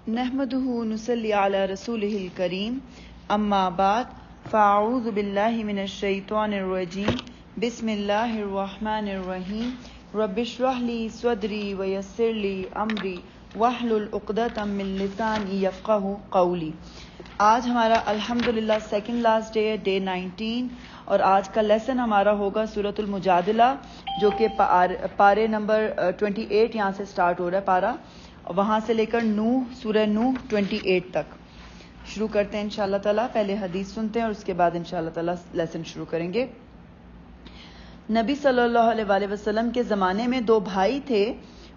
نحمده نصلی علی رسولہ الکریم اما بعد فاعوذ باللہ من الشیطان الرجیم بسم اللہ الرحمن الرحیم رب اشرح لی صدری ویسر لی امری واحلل عقدۃ من لسانی یفقہوا قولی۔ آج ہمارا الحمدللہ سیکنڈ لاسٹ ڈے ہے، ڈے 19، اور آج کا لیسن ہمارا ہوگا سورۃ المجادلہ، جو کہ پارے نمبر 28 یہاں سے سٹارٹ ہو رہا ہے پارا، وہاں سے لے کر سورہ نوح 28 تک شروع کرتے ہیں انشاءاللہ تعالیٰ۔ پہلے حدیث سنتے ہیں اور اس کے بعد انشاءاللہ تعالیٰ لیسن شروع کریں گے۔ نبی صلی اللہ علیہ وآلہ وسلم کے زمانے میں دو بھائی تھے،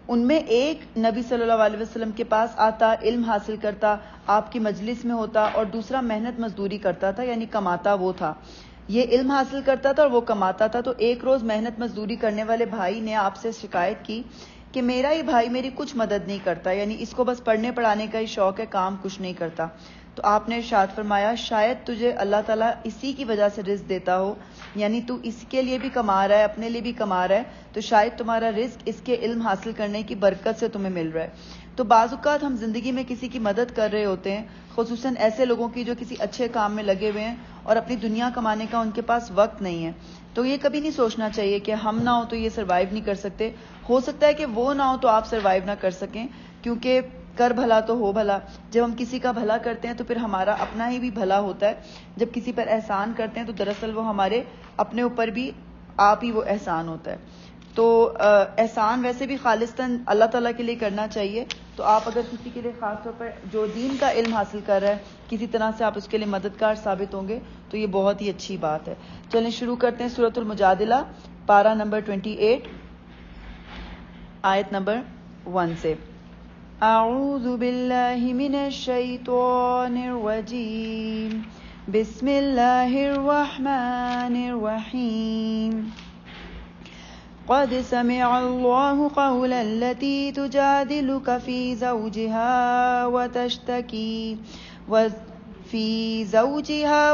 ان میں ایک نبی صلی اللہ علیہ وسلم کے پاس آتا، علم حاصل کرتا، آپ کی مجلس میں ہوتا، اور دوسرا محنت مزدوری کرتا تھا، یعنی کماتا وہ تھا۔ یہ علم حاصل کرتا تھا اور وہ کماتا تھا۔ تو ایک روز محنت مزدوری کرنے والے بھائی نے آپ سے شکایت کی کہ میرا ہی بھائی میری کچھ مدد نہیں کرتا، یعنی اس کو بس پڑھنے پڑھانے کا ہی شوق ہے، کام کچھ نہیں کرتا۔ تو آپ نے ارشاد فرمایا شاید تجھے اللہ تعالیٰ اسی کی وجہ سے رزق دیتا ہو، یعنی تو اس کے لیے بھی کما رہا ہے، اپنے لیے بھی کما رہا ہے، تو شاید تمہارا رزق اس کے علم حاصل کرنے کی برکت سے تمہیں مل رہا ہے۔ تو بعض اوقات ہم زندگی میں کسی کی مدد کر رہے ہوتے ہیں، خصوصاً ایسے لوگوں کی جو کسی اچھے کام میں لگے ہوئے ہیں اور اپنی دنیا کمانے کا ان کے پاس وقت نہیں ہے، تو یہ کبھی نہیں سوچنا چاہیے کہ ہم نہ ہو تو یہ سروائیو نہیں کر سکتے۔ ہو سکتا ہے کہ وہ نہ ہو تو آپ سروائیو نہ کر سکیں، کیونکہ کر بھلا تو ہو بھلا۔ جب ہم کسی کا بھلا کرتے ہیں تو پھر ہمارا اپنا ہی بھی بھلا ہوتا ہے۔ جب کسی پر احسان کرتے ہیں تو دراصل وہ ہمارے اپنے اوپر بھی آپ ہی وہ احسان ہوتا ہے۔ تو احسان ویسے بھی خالصتاً اللہ تعالیٰ کے لیے کرنا چاہیے۔ تو آپ اگر کسی کے لیے خاص طور پر جو دین کا علم حاصل کر رہا ہے، کسی طرح سے آپ اس کے لیے مددگار ثابت ہوں گے تو یہ بہت ہی اچھی بات ہے۔ چلیں شروع کرتے ہیں سورۃ المجادلہ، پارہ نمبر 28، آیت نمبر 1 سے۔ اعوذ باللہ من الشیطان الرجیم، بسم اللہ الرحمن الرحیم۔ قد سمع الله قول التي تجادلك في زوجها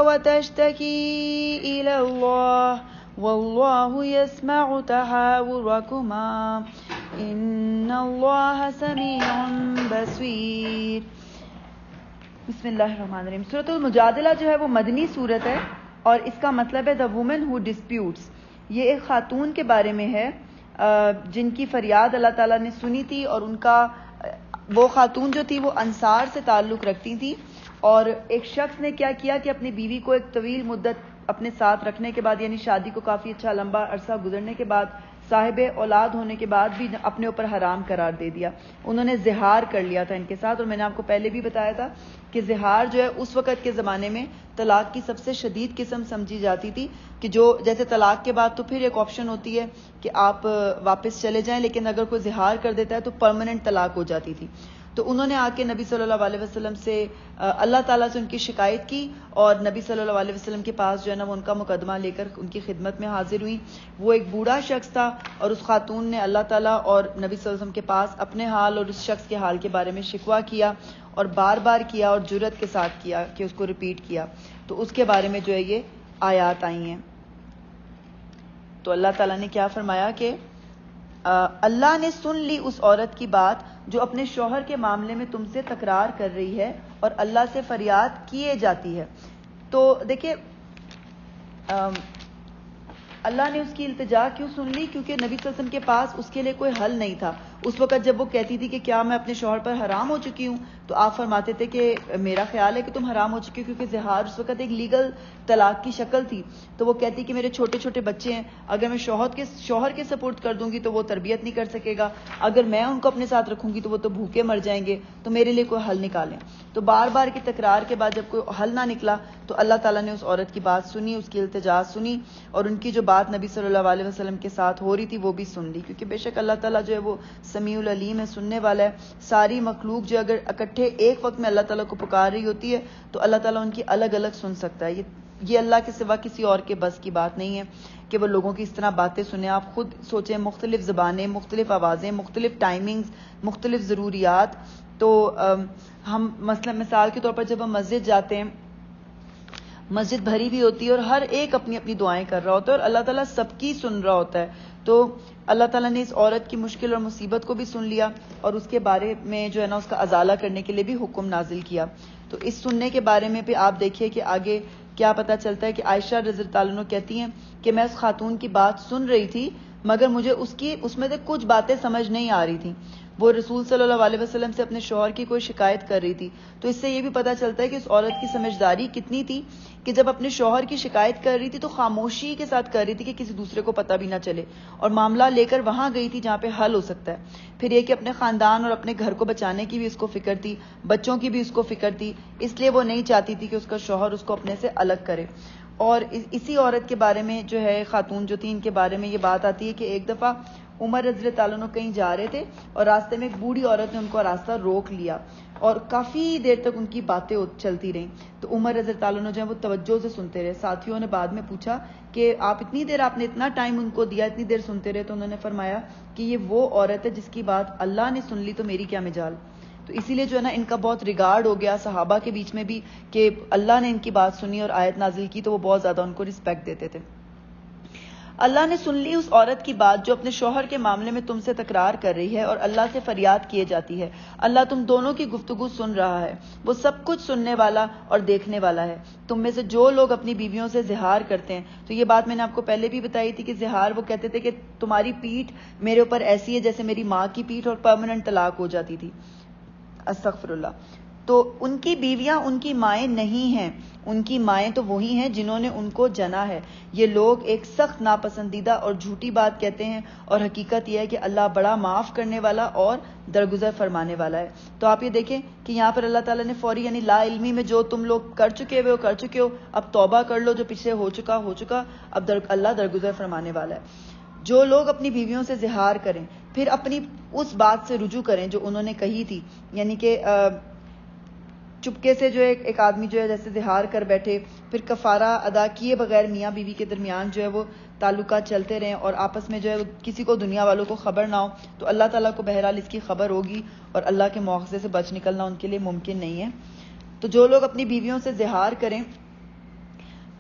وتشتكي إلى الله والله يسمع تحاوركما إن الله سميع بصير۔ بسم اللہ الرحمن الرحیم۔ سورۃ المجادلہ جو ہے وہ مدنی سورت ہے، اور اس کا مطلب ہے the woman who disputes۔ یہ ایک خاتون کے بارے میں ہے جن کی فریاد اللہ تعالیٰ نے سنی تھی، اور ان کا وہ خاتون جو تھی وہ انصار سے تعلق رکھتی تھی، اور ایک شخص نے کیا کیا کہ اپنی بیوی کو ایک طویل مدت اپنے ساتھ رکھنے کے بعد، یعنی شادی کو کافی اچھا لمبا عرصہ گزرنے کے بعد، صاحب اولاد ہونے کے بعد بھی اپنے اوپر حرام قرار دے دیا۔ انہوں نے زہار کر لیا تھا ان کے ساتھ، اور میں نے آپ کو پہلے بھی بتایا تھا کہ زہار جو ہے اس وقت کے زمانے میں طلاق کی سب سے شدید قسم سمجھی جاتی تھی، کہ جو جیسے طلاق کے بعد تو پھر ایک آپشن ہوتی ہے کہ آپ واپس چلے جائیں، لیکن اگر کوئی زہار کر دیتا ہے تو پرماننٹ طلاق ہو جاتی تھی۔ تو انہوں نے آ کے نبی صلی اللہ علیہ وسلم سے اللہ تعالیٰ سے ان کی شکایت کی، اور نبی صلی اللہ علیہ وسلم کے پاس جو ہے نا وہ ان کا مقدمہ لے کر ان کی خدمت میں حاضر ہوئی۔ وہ ایک بوڑھا شخص تھا، اور اس خاتون نے اللہ تعالیٰ اور نبی صلی اللہ علیہ وسلم کے پاس اپنے حال اور اس شخص کے حال کے بارے میں شکوہ کیا، اور بار بار کیا اور جرأت کے ساتھ کیا کہ اس کو ریپیٹ کیا۔ تو اس کے بارے میں جو ہے یہ آیات آئی ہیں۔ تو اللہ تعالیٰ نے کیا فرمایا کہ اللہ نے سن لی اس عورت کی بات جو اپنے شوہر کے معاملے میں تم سے تکرار کر رہی ہے اور اللہ سے فریاد کیے جاتی ہے۔ تو دیکھیں اللہ نے اس کی التجا کیوں سن لی؟ کیونکہ نبی صلی اللہ علیہ وسلم کے پاس اس کے لیے کوئی حل نہیں تھا۔ اس وقت جب وہ کہتی تھی کہ کیا میں اپنے شوہر پر حرام ہو چکی ہوں، تو آپ فرماتے تھے کہ میرا خیال ہے کہ تم حرام ہو چکی ہو، کیونکہ زہار اس وقت ایک لیگل طلاق کی شکل تھی۔ تو وہ کہتی کہ میرے چھوٹے چھوٹے بچے ہیں، اگر میں شوہر کے سپورٹ کر دوں گی تو وہ تربیت نہیں کر سکے گا، اگر میں ان کو اپنے ساتھ رکھوں گی تو وہ تو بھوکے مر جائیں گے، تو میرے لیے کوئی حل نکالیں۔ تو بار بار کی تکرار کے بعد جب کوئی حل نہ نکلا تو اللہ تعالیٰ نے اس عورت کی بات سنی، اس کی التجا سنی، اور ان کی جو بات نبی صلی اللہ علیہ وسلم کے ساتھ ہو رہی تھی وہ بھی سن لی، کیونکہ بے شک اللہ تعالیٰ جو ہے وہ سمیع العلیم ہے، سننے والا ہے۔ ساری مخلوق جو اگر اکٹھے ایک وقت میں اللہ تعالیٰ کو پکار رہی ہوتی ہے تو اللہ تعالیٰ ان کی الگ الگ سن سکتا ہے۔ یہ اللہ کے سوا کسی اور کے بس کی بات نہیں ہے کہ وہ لوگوں کی اس طرح باتیں سنیں۔ آپ خود سوچیں، مختلف زبانیں، مختلف آوازیں، مختلف ٹائمنگز، مختلف ضروریات۔ تو ہم مثال کے طور پر جب ہم مسجد جاتے ہیں، مسجد بھری بھی ہوتی ہے اور ہر ایک اپنی اپنی دعائیں کر رہا ہوتا ہے، اور اللہ تعالیٰ سب کی سن رہا ہوتا ہے۔ تو اللہ تعالیٰ نے اس عورت کی مشکل اور مصیبت کو بھی سن لیا اور اس کے بارے میں جو ہے نا اس کا ازالہ کرنے کے لیے بھی حکم نازل کیا. تو اس سننے کے بارے میں بھی آپ دیکھیے کہ آگے کیا پتہ چلتا ہے کہ عائشہ رضی اللہ عنہ کہتی ہیں کہ میں اس خاتون کی بات سن رہی تھی مگر مجھے اس میں سے کچھ باتیں سمجھ نہیں آ رہی تھیں. وہ رسول صلی اللہ علیہ وسلم سے اپنے شوہر کی کوئی شکایت کر رہی تھی. تو اس سے یہ بھی پتہ چلتا ہے کہ اس عورت کی سمجھداری کتنی تھی کہ جب اپنے شوہر کی شکایت کر رہی تھی تو خاموشی کے ساتھ کر رہی تھی کہ کسی دوسرے کو پتہ بھی نہ چلے, اور معاملہ لے کر وہاں گئی تھی جہاں پہ حل ہو سکتا ہے. پھر یہ کہ اپنے خاندان اور اپنے گھر کو بچانے کی بھی اس کو فکر تھی, بچوں کی بھی اس کو فکر تھی, اس لیے وہ نہیں چاہتی تھی کہ اس کا شوہر اس کو اپنے سے الگ کرے. اور اسی عورت کے بارے میں جو ہے, خاتون جو تھی, ان کے بارے میں یہ بات آتی ہے کہ ایک دفعہ عمر رضی اللہ عنہ کہیں جا رہے تھے اور راستے میں ایک بوڑھی عورت نے ان کو راستہ روک لیا اور کافی دیر تک ان کی باتیں چلتی رہیں. تو عمر رضی اللہ عنہ جو ہے وہ توجہ سے سنتے رہے. ساتھیوں نے بعد میں پوچھا کہ آپ نے اتنا ٹائم ان کو دیا, اتنی دیر سنتے رہے. تو انہوں نے فرمایا کہ یہ وہ عورت ہے جس کی بات اللہ نے سن لی تو میری کیا مجال. تو اسی لیے جو ہے نا ان کا بہت ریگارڈ ہو گیا صحابہ کے بیچ میں بھی کہ اللہ نے ان کی بات سنی اور آیت نازل کی تو وہ بہت زیادہ ان کو رسپیکٹ دیتے تھے. اللہ نے سن لی اس عورت کی بات جو اپنے شوہر کے معاملے میں تم سے تکرار کر رہی ہے اور اللہ سے فریاد کیے جاتی ہے. اللہ تم دونوں کی گفتگو سن رہا ہے, وہ سب کچھ سننے والا اور دیکھنے والا ہے. تم میں سے جو لوگ اپنی بیویوں سے زہار کرتے ہیں, تو یہ بات میں نے آپ کو پہلے بھی بتائی تھی کہ زہار وہ کہتے تھے کہ تمہاری پیٹھ میرے اوپر ایسی ہے جیسے میری ماں کی پیٹھ, اور پرماننٹ طلاق ہو جاتی تھی. استغفر اللہ. تو ان کی بیویاں ان کی مائیں نہیں ہیں, ان کی مائیں تو وہی ہیں جنہوں نے ان کو جنا ہے. یہ لوگ ایک سخت ناپسندیدہ اور جھوٹی بات کہتے ہیں, اور حقیقت یہ ہے کہ اللہ بڑا معاف کرنے والا اور درگزر فرمانے والا ہے. تو آپ یہ دیکھیں کہ یہاں پر اللہ تعالیٰ نے فوری یعنی لا علمی میں جو تم لوگ کر چکے ہو اب توبہ کر لو, جو پیچھے ہو چکا اب اللہ درگزر فرمانے والا ہے. جو لوگ اپنی بیویوں سے زہار کریں پھر اپنی اس بات سے رجوع کریں جو انہوں نے کہی تھی, یعنی کہ چپکے سے جو ایک آدمی جو ہے جیسے زہار کر بیٹھے, پھر کفارہ ادا کیے بغیر میاں بیوی کے درمیان جو ہے وہ تعلقات چلتے رہیں اور آپس میں جو ہے کسی کو دنیا والوں کو خبر نہ ہو, تو اللہ تعالیٰ کو بہرحال اس کی خبر ہوگی اور اللہ کے مواخذے سے بچ نکلنا ان کے لیے ممکن نہیں ہے. تو جو لوگ اپنی بیویوں سے زہار کریں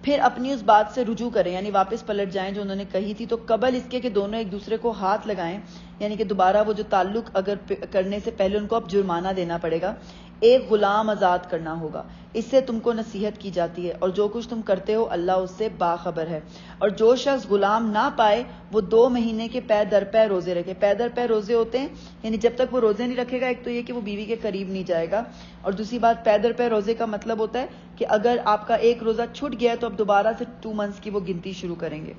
پھر اپنی اس بات سے رجوع کریں یعنی واپس پلٹ جائیں جو انہوں نے کہی تھی, تو قبل اس کے کہ دونوں ایک دوسرے کو ہاتھ لگائیں, یعنی کہ دوبارہ وہ جو تعلق اگر کرنے سے پہلے ان کو اب جرمانہ دینا پڑے گا, ایک غلام آزاد کرنا ہوگا. اس سے تم کو نصیحت کی جاتی ہے, اور جو کچھ تم کرتے ہو اللہ اس سے باخبر ہے. اور جو شخص غلام نہ پائے وہ 2 مہینے کے پے در پے روزے رکھے. پے در پے روزے ہوتے ہیں یعنی جب تک وہ روزے نہیں رکھے گا, ایک تو یہ کہ وہ بیوی کے قریب نہیں جائے گا, اور دوسری بات پے در پے روزے کا مطلب ہوتا ہے کہ اگر آپ کا ایک روزہ چھوٹ گیا ہے تو اب دوبارہ سے 2 منتھس کی وہ گنتی شروع کریں گے.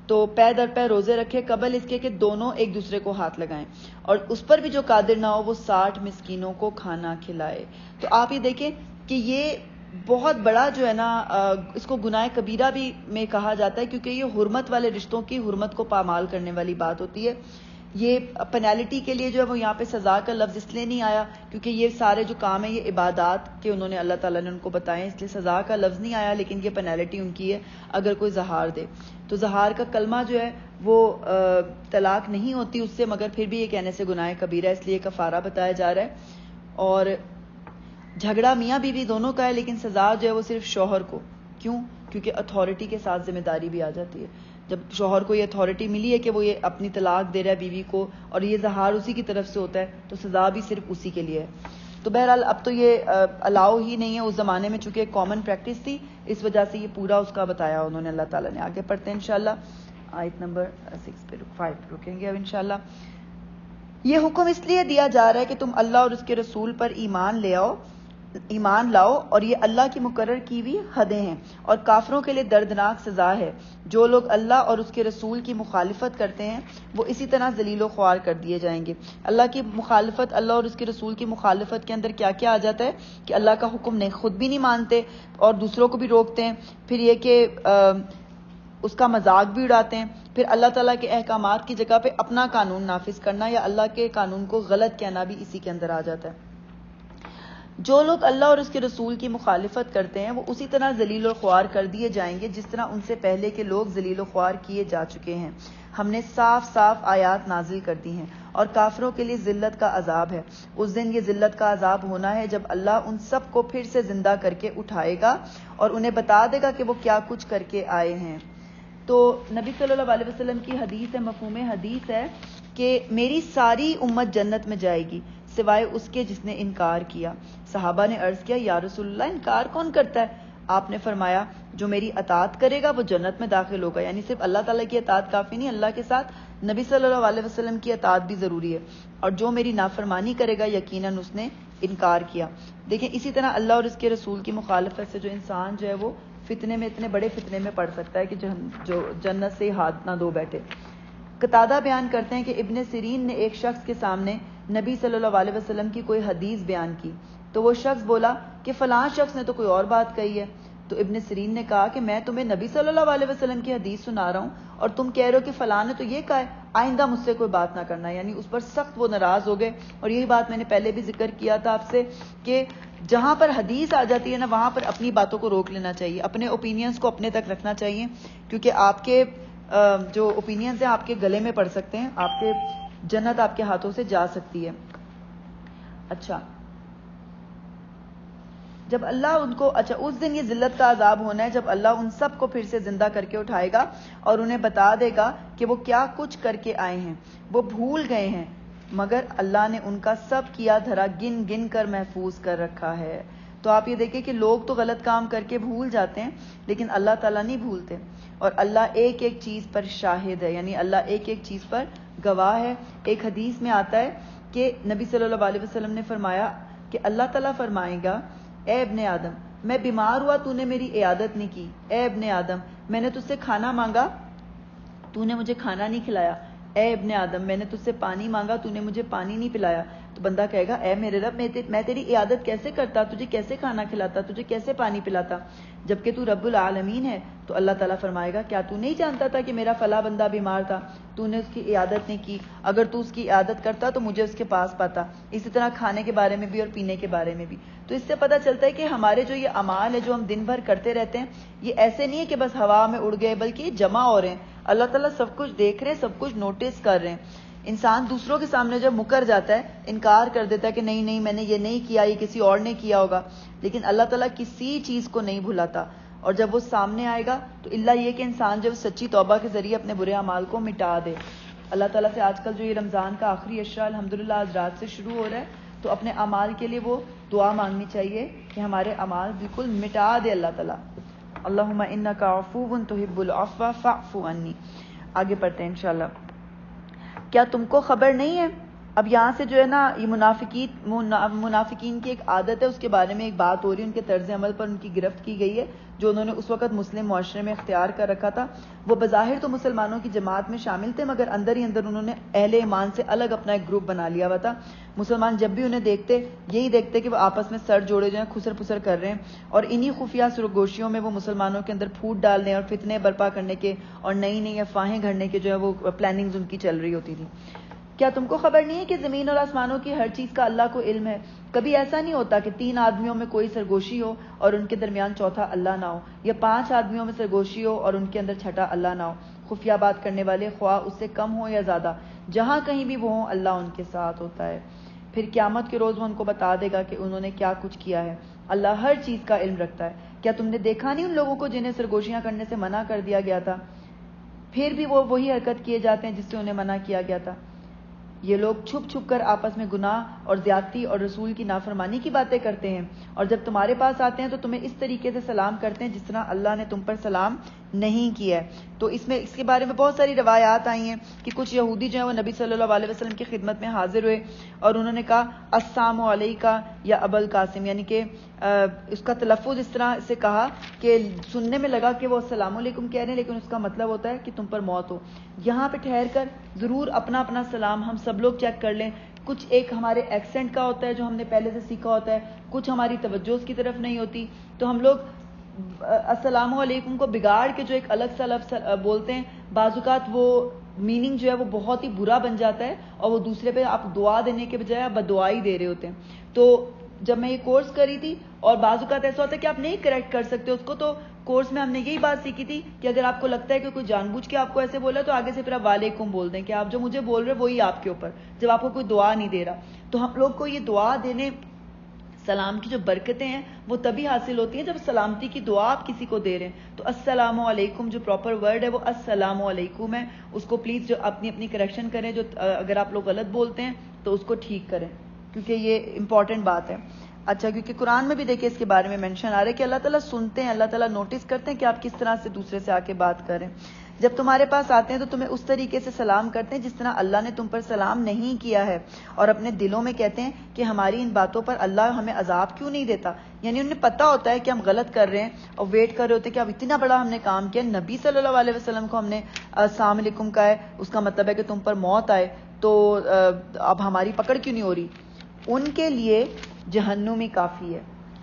تو پے در پے روزے رکھے قبل اس کے کہ دونوں ایک دوسرے کو ہاتھ لگائیں, اور اس پر بھی جو قادر نہ ہو وہ 60 مسکینوں کو کھانا کھلائے. تو آپ یہ دیکھیں کہ یہ بہت بڑا جو ہے نا اس کو گناہ کبیرہ بھی میں کہا جاتا ہے, کیونکہ یہ حرمت والے رشتوں کی حرمت کو پامال کرنے والی بات ہوتی ہے. یہ پینالٹی کے لیے جو ہے وہ یہاں پہ سزا کا لفظ اس لیے نہیں آیا کیونکہ یہ سارے جو کام ہیں یہ عبادات کے انہوں نے اللہ تعالیٰ نے ان کو بتائے, اس لیے سزا کا لفظ نہیں آیا, لیکن یہ پینالٹی ان کی ہے اگر کوئی زہار دے. تو زہار کا کلمہ جو ہے وہ طلاق نہیں ہوتی اس سے, مگر پھر بھی یہ کہنے سے گناہ کبیرہ ہے, اس لیے کفارہ بتایا جا رہا ہے. اور جھگڑا میاں بیوی دونوں کا ہے, لیکن سزا جو ہے وہ صرف شوہر کو. کیوں؟ کیونکہ اتھارٹی کے ساتھ ذمہ داری بھی آ جاتی ہے. جب شوہر کو یہ اتھارٹی ملی ہے کہ وہ یہ اپنی طلاق دے رہا ہے بیوی کو, اور یہ زہار اسی کی طرف سے ہوتا ہے, تو سزا بھی صرف اسی کے لیے ہے. تو بہرحال اب تو یہ الاؤ ہی نہیں ہے, اس زمانے میں چونکہ ایک کامن پریکٹس تھی, اس وجہ سے یہ پورا اس کا بتایا انہوں نے اللہ تعالیٰ نے. آگے پڑھتے ہیں انشاءاللہ آیت نمبر 5 پہ رکیں گے اب انشاءاللہ. یہ حکم اس لیے دیا جا رہا ہے کہ تم اللہ اور اس کے رسول پر ایمان لاؤ, اور یہ اللہ کی مقرر کی ہوئی حدیں ہیں, اور کافروں کے لیے دردناک سزا ہے. جو لوگ اللہ اور اس کے رسول کی مخالفت کرتے ہیں وہ اسی طرح ذلیل و خوار کر دیے جائیں گے. اللہ کی مخالفت, اللہ اور اس کے رسول کی مخالفت کے اندر کیا کیا آ جاتا ہے کہ اللہ کا حکم نہیں, خود بھی نہیں مانتے اور دوسروں کو بھی روکتے ہیں, پھر یہ کہ اس کا مذاق بھی اڑاتے ہیں, پھر اللہ تعالیٰ کے احکامات کی جگہ پہ اپنا قانون نافذ کرنا یا اللہ کے قانون کو غلط کہنا بھی اسی کے اندر آ جاتا ہے. جو لوگ اللہ اور اس کے رسول کی مخالفت کرتے ہیں وہ اسی طرح ذلیل و خوار کر دیے جائیں گے جس طرح ان سے پہلے کے لوگ ذلیل و خوار کیے جا چکے ہیں. ہم نے صاف صاف آیات نازل کر دی ہیں, اور کافروں کے لیے ذلت کا عذاب ہے. اس دن یہ ذلت کا عذاب ہونا ہے جب اللہ ان سب کو پھر سے زندہ کر کے اٹھائے گا اور انہیں بتا دے گا کہ وہ کیا کچھ کر کے آئے ہیں. تو نبی صلی اللہ علیہ وسلم کی حدیث ہے، مفہوم حدیث ہے کہ میری ساری امت جنت میں جائے گی سوائے اس کے جس نے انکار کیا۔ صحابہ نے عرض کیا یا رسول اللہ انکار کون کرتا ہے؟ آپ نے فرمایا جو میری اطاعت کرے گا وہ جنت میں داخل ہوگا۔ یعنی صرف اللہ تعالیٰ کی اطاعت کافی نہیں، اللہ کے ساتھ نبی صلی اللہ علیہ وسلم کی اطاعت بھی ضروری ہے، اور جو میری نافرمانی کرے گا یقیناً اس نے انکار کیا۔ دیکھیں اسی طرح اللہ اور اس کے رسول کی مخالفت سے جو انسان جو ہے وہ فتنے میں، اتنے بڑے فتنے میں پڑ سکتا ہے کہ جو جنت سے ہاتھ نہ دھو بیٹھے۔ قتادہ بیان کرتے ہیں کہ ابن سیرین نے ایک شخص کے سامنے نبی صلی اللہ علیہ وسلم کی کوئی حدیث بیان کی تو وہ شخص بولا کہ فلاں شخص نے تو کوئی اور بات کہی ہے۔ تو ابن سیرین نے کہا کہ میں تمہیں نبی صلی اللہ علیہ وسلم کی حدیث سنا رہا ہوں اور تم کہہ رہے ہو کہ فلاں نے تو یہ کہا ہے، آئندہ مجھ سے کوئی بات نہ کرنا۔ یعنی اس پر سخت وہ ناراض ہو گئے، اور یہی بات میں نے پہلے بھی ذکر کیا تھا آپ سے کہ جہاں پر حدیث آ جاتی ہے نا وہاں پر اپنی باتوں کو روک لینا چاہیے، اپنے اوپینینز کو اپنے تک رکھنا چاہیے، کیونکہ آپ کے جو اوپینینز ہیں آپ کے گلے میں پڑ سکتے ہیں، آپ کے جنت آپ کے ہاتھوں سے جا سکتی ہے۔ اچھا جب اللہ ان کو، اچھا اس دن یہ ذلت کا عذاب ہونا ہے جب اللہ ان سب کو پھر سے زندہ کر کے اٹھائے گا اور انہیں بتا دے گا کہ وہ کیا کچھ کر کے آئے ہیں، وہ بھول گئے ہیں مگر اللہ نے ان کا سب کیا دھرا گن گن کر محفوظ کر رکھا ہے۔ تو آپ یہ دیکھیں کہ لوگ تو غلط کام کر کے بھول جاتے ہیں لیکن اللہ تعالیٰ نہیں بھولتے، اور اللہ ایک ایک چیز پر شاہد ہے، یعنی اللہ ایک ایک چیز پر گواہ ہے۔ ایک حدیث میں آتا ہے کہ نبی صلی اللہ علیہ وسلم نے فرمایا کہ اللہ تعالیٰ فرمائے گا اے ابن آدم میں بیمار ہوا تو نے میری عیادت نہیں کی، اے ابن آدم میں نے تجھ سے کھانا مانگا تو نے مجھے کھانا نہیں کھلایا، اے ابن آدم میں نے تجھ سے پانی مانگا تو نے مجھے پانی نہیں پلایا۔ تو بندہ کہے گا اے میرے رب میں تیری عیادت کیسے کرتا، تجھے کیسے کھانا کھلاتا، تجھے کیسے پانی پلاتا جبکہ تو رب العالمین ہے۔ تو اللہ تعالیٰ فرمائے گا کیا تو نہیں جانتا تھا کہ میرا فلاں بندہ بیمار تھا، تو نے اس کی عیادت نہیں کی، اگر تو اس کی عیادت کرتا تو مجھے اس کے پاس پاتا۔ اسی طرح کھانے کے بارے میں بھی اور پینے کے بارے میں بھی۔ تو اس سے پتہ چلتا ہے کہ ہمارے جو یہ اعمال ہے جو ہم دن بھر کرتے رہتے ہیں یہ ایسے نہیں ہے کہ بس ہوا میں اڑ گئے، بلکہ یہ جمع ہو رہے ہیں، اللہ تعالیٰ سب کچھ دیکھ رہے ہیں، سب کچھ نوٹس کر رہے ہیں۔ انسان دوسروں کے سامنے جب مکر جاتا ہے، انکار کر دیتا ہے کہ نہیں نہیں میں نے یہ نہیں کیا، یہ کسی اور نے کیا ہوگا، لیکن اللہ تعالیٰ کسی چیز کو نہیں بھلاتا، اور جب وہ سامنے آئے گا تو اللہ یہ کہ انسان جب سچی توبہ کے ذریعے اپنے برے اعمال کو مٹا دے۔ اللہ تعالیٰ سے آج کل جو یہ رمضان کا آخری عشرہ الحمدللہ آج رات سے شروع ہو رہا ہے تو اپنے اعمال کے لیے وہ دعا مانگنی چاہیے کہ ہمارے اعمال بالکل مٹا دے اللہ تعالیٰ۔ اللہم انک عفو تحب العفو فاعف عنی۔ آگے پڑھتے ہیں انشاءاللہ۔ کیا تم کو خبر نہیں ہے؟ اب یہاں سے جو ہے نا یہ منافقین کی ایک عادت ہے، اس کے بارے میں ایک بات ہو رہی ہے، ان کے طرز عمل پر ان کی گرفت کی گئی ہے جو انہوں نے اس وقت مسلم معاشرے میں اختیار کر رکھا تھا۔ وہ بظاہر تو مسلمانوں کی جماعت میں شامل تھے مگر اندر ہی اندر انہوں نے اہل ایمان سے الگ اپنا ایک گروپ بنا لیا ہوا تھا۔ مسلمان جب بھی انہیں دیکھتے یہی دیکھتے کہ وہ آپس میں سر جوڑے جو ہیں خسر پسر کر رہے ہیں، اور انہی خفیہ سرگوشیوں میں وہ مسلمانوں کے اندر پھوٹ ڈالنے اور فتنے برپا کرنے کے اور نئی نئی افواہیں گھڑنے کے جو ہے وہ پلاننگز ان کی چل رہی ہوتی تھی۔ کیا تم کو خبر نہیں ہے کہ زمین اور آسمانوں کی ہر چیز کا اللہ کو علم ہے؟ کبھی ایسا نہیں ہوتا کہ 3 آدمیوں میں کوئی سرگوشی ہو اور ان کے درمیان چوتھا اللہ نہ ہو، یا 5 آدمیوں میں سرگوشی ہو اور ان کے اندر چھٹا اللہ نہ ہو۔ خفیہ بات کرنے والے خواہ اس سے کم ہو یا زیادہ، جہاں کہیں بھی وہ ہوں اللہ ان کے ساتھ ہوتا ہے۔ پھر قیامت کے روز وہ ان کو بتا دے گا کہ انہوں نے کیا کچھ کیا ہے۔ اللہ ہر چیز کا علم رکھتا ہے۔ کیا تم نے دیکھا نہیں ان لوگوں کو جنہیں سرگوشیاں کرنے سے منع کر دیا گیا تھا، پھر بھی وہ وہی حرکت کیے جاتے ہیں جس سے انہیں منع کیا گیا تھا؟ یہ لوگ چھپ چھپ کر آپس میں گناہ اور زیادتی اور رسول کی نافرمانی کی باتیں کرتے ہیں، اور جب تمہارے پاس آتے ہیں تو تمہیں اس طریقے سے سلام کرتے ہیں جس طرح اللہ نے تم پر سلام نہیں کیا ہے۔ تو اس کے بارے میں بہت ساری روایات آئی ہیں کہ کچھ یہودی جو ہیں وہ نبی صلی اللہ علیہ وسلم کی خدمت میں حاضر ہوئے اور انہوں نے کہا السلام علیکہ یا ابا القاسم، یعنی کہ اس کا تلفظ اس طرح سے کہا کہ سننے میں لگا کہ وہ السلام علیکم کہہ رہے ہیں لیکن اس کا مطلب ہوتا ہے کہ تم پر موت ہو۔ یہاں پہ ٹھہر کر ضرور اپنا اپنا سلام ہم سب لوگ چیک کر لیں۔ کچھ ایک ہمارے ایکسنٹ کا ہوتا ہے جو ہم نے پہلے سے سیکھا ہوتا ہے، کچھ ہماری توجہ اس کی طرف نہیں ہوتی، تو ہم لوگ السلام علیکم کو بگاڑ کے جو ایک الگ سا لفظ بولتے ہیں، بعض اوقات وہ میننگ جو ہے وہ بہت ہی برا بن جاتا ہے اور وہ دوسرے پہ آپ دعا دینے کے بجائے آپ بدعا ہی دے رہے ہوتے ہیں۔ تو جب میں یہ کورس کری تھی، اور بعض اوقات ایسا ہوتا ہے کہ آپ نہیں کریکٹ کر سکتے اس کو، تو کورس میں ہم نے یہی بات سیکھی تھی کہ اگر آپ کو لگتا ہے کہ کوئی جان بوجھ کے آپ کو ایسے بولا تو آگے سے پھر آپ وعلیکم بول دیں کہ آپ جو مجھے بول رہے وہی آپ کے اوپر، جب آپ کو کوئی دعا نہیں دے رہا۔ تو ہم لوگ کو یہ دعا دینے سلام کی جو برکتیں ہیں وہ تبھی حاصل ہوتی ہیں جب سلامتی کی دعا آپ کسی کو دے رہے ہیں. تو السلام علیکم جو پراپر ورڈ ہے وہ السلام علیکم ہے. اس کو پلیز جو اپنی کریکشن کریں, جو اگر آپ لوگ غلط بولتے ہیں تو اس کو ٹھیک کریں, کیونکہ یہ امپورٹنٹ بات ہے. اچھا, کیونکہ قرآن میں بھی دیکھیں اس کے بارے میں مینشن آ رہا ہے کہ اللہ تعالیٰ سنتے ہیں, اللہ تعالیٰ نوٹس کرتے ہیں کہ آپ کس طرح سے دوسرے سے آ کے بات کریں. جب تمہارے پاس آتے ہیں تو تمہیں اس طریقے سے سلام کرتے ہیں جس طرح اللہ نے تم پر سلام نہیں کیا ہے, اور اپنے دلوں میں کہتے ہیں کہ ہماری ان باتوں پر اللہ ہمیں عذاب کیوں نہیں دیتا. یعنی انہیں پتہ ہوتا ہے کہ ہم غلط کر رہے ہیں اور ویٹ کر رہے ہوتے ہیں کہ اب اتنا بڑا ہم نے کام کیا, نبی صلی اللہ علیہ وسلم کو ہم نے السلام علیکم کہا ہے, اس کا مطلب ہے کہ تم پر موت آئے تو اب ہماری پکڑ کیوں نہیں ہو رہی. ان کے لیے جہنم ہی کافی ہے,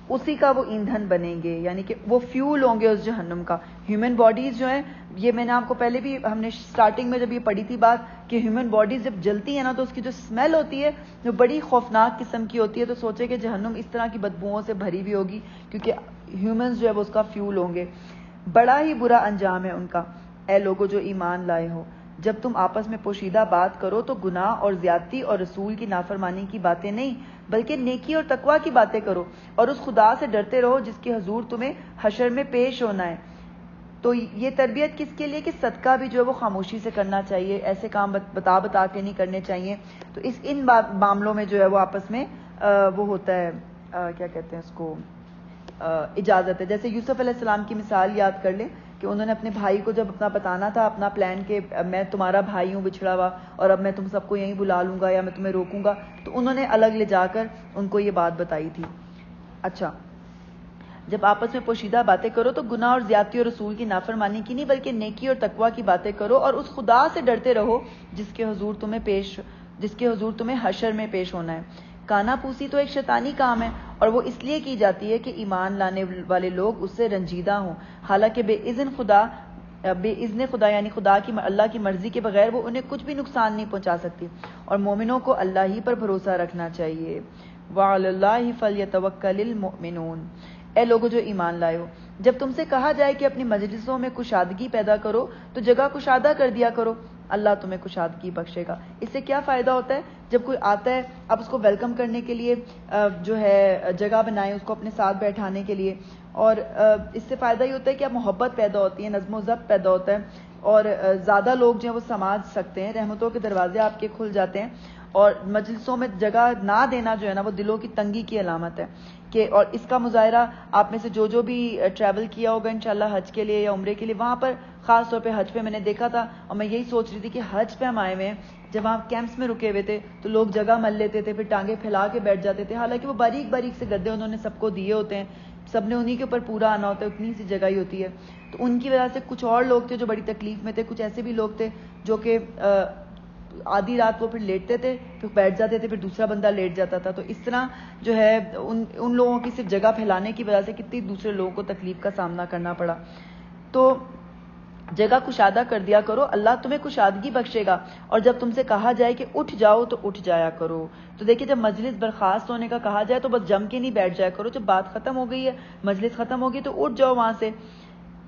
اسی کا وہ ایندھن بنیں گے, یعنی کہ وہ فیول ہوں گے اس جہنم کا. ہیومن باڈیز جو ہیں, یہ میں نے آپ کو پہلے بھی, ہم نے سٹارٹنگ میں جب یہ پڑھی تھی بات کہ ہیومن باڈیز جب جلتی ہیں نا تو اس کی جو اسمیل ہوتی ہے جو بڑی خوفناک قسم کی ہوتی ہے. تو سوچے کہ جہنم اس طرح کی بدبوؤں سے بھری ہوئی ہوگی کیونکہ ہیومنز جو ہے وہ اس کا فیول ہوں گے. بڑا ہی برا انجام ہے ان کا. اے لوگو جو ایمان لائے ہو, جب تم آپس میں پوشیدہ بات کرو تو گناہ اور زیادتی اور رسول کی نافرمانی کی باتیں نہیں بلکہ نیکی اور تقوی کی باتیں کرو, اور اس خدا سے ڈرتے رہو جس کے حضور تمہیں حشر میں پیش ہونا ہے. تو یہ تربیت کس کے لیے کہ صدقہ بھی جو ہے وہ خاموشی سے کرنا چاہیے, ایسے کام بتا کے نہیں کرنے چاہیے. تو ان معاملوں میں جو ہے وہ آپس میں وہ ہوتا ہے, کیا کہتے ہیں اس کو, اجازت ہے. جیسے یوسف علیہ السلام کی مثال یاد کر لیں کہ انہوں نے اپنے بھائی کو جب اپنا بتانا تھا اپنا پلان کہ میں تمہارا بھائی ہوں بچھڑا ہوا اور اب میں تم سب کو یہیں بلا لوں گا یا میں تمہیں روکوں گا, تو انہوں نے الگ لے جا کر ان کو یہ بات بتائی تھی. اچھا, جب آپس میں پوشیدہ باتیں کرو تو گناہ اور زیادتی اور رسول کی نافرمانی کی نہیں بلکہ نیکی اور تقوی کی باتیں کرو, اور اس خدا سے ڈرتے رہو جس کے حضور تمہیں حشر میں پیش ہونا ہے. کانا پوسی تو ایک شیطانی کام ہے, اور وہ اس لیے کی جاتی ہے کہ ایمان لانے والے لوگ اس سے رنجیدہ ہوں, حالانکہ بے اذن خدا یعنی اللہ کی مرضی کے بغیر وہ انہیں کچھ بھی نقصان نہیں پہنچا سکتی. اور مومنوں کو اللہ ہی پر بھروسہ رکھنا چاہیے. وعلی اللہ فلیتوکل المؤمنون. اے لوگوں جو ایمان لائے ہو, جب تم سے کہا جائے کہ اپنی مجلسوں میں کشادگی پیدا کرو تو جگہ کشادہ کر دیا کرو, اللہ تمہیں کشادگی بخشے گا. اس سے کیا فائدہ ہوتا ہے, جب کوئی آتا ہے آپ اس کو ویلکم کرنے کے لیے جو ہے جگہ بنائیں اس کو اپنے ساتھ بیٹھانے کے لیے, اور اس سے فائدہ یہ ہوتا ہے کہ اب محبت پیدا ہوتی ہے, نظم و ضبط پیدا ہوتا ہے, اور زیادہ لوگ جو ہیں وہ سماج سکتے ہیں, رحمتوں کے دروازے آپ کے کھل جاتے ہیں. اور مجلسوں میں جگہ نہ دینا جو ہے نا وہ دلوں کی تنگی کی علامت ہے. کہ اور اس کا مظاہرہ آپ میں سے جو بھی ٹریول کیا ہوگا انشاءاللہ حج کے لیے یا عمرے کے لیے, وہاں پر خاص طور پہ حج پہ میں نے دیکھا تھا, اور میں یہی سوچ رہی تھی کہ حج پہ ہم آئے ہوئے ہیں, جب وہاں کیمپس میں رکے ہوئے تھے تو لوگ جگہ مل لیتے تھے, پھر ٹانگیں پھیلا کے بیٹھ جاتے تھے, حالانکہ وہ باریک باریک سے گدے انہوں نے سب کو دیے ہوتے ہیں, سب نے انہی کے اوپر پورا آنا ہوتا ہے, اتنی سی جگہ ہی ہوتی ہے. تو ان کی وجہ سے کچھ اور لوگ تھے جو بڑی تکلیف میں تھے, کچھ ایسے بھی لوگ تھے جو کہ آدھی رات وہ پھر لیٹتے تھے, پھر بیٹھ جاتے تھے, پھر دوسرا بندہ لیٹ جاتا تھا. تو اس طرح جو ہے ان لوگوں کی صرف جگہ پھیلانے کی وجہ سے کتنی دوسرے لوگوں کو تکلیف کا سامنا کرنا پڑا. تو جگہ کشادہ کر دیا کرو, اللہ تمہیں کشادگی بخشے گا. اور جب تم سے کہا جائے کہ اٹھ جاؤ تو اٹھ جایا کرو. تو دیکھیں جب مجلس برخاست ہونے کا کہا جائے تو بس جم کے نہیں بیٹھ جایا کرو, جب بات ختم ہو گئی ہے مجلس ختم ہوگی تو اٹھ جاؤ وہاں سے.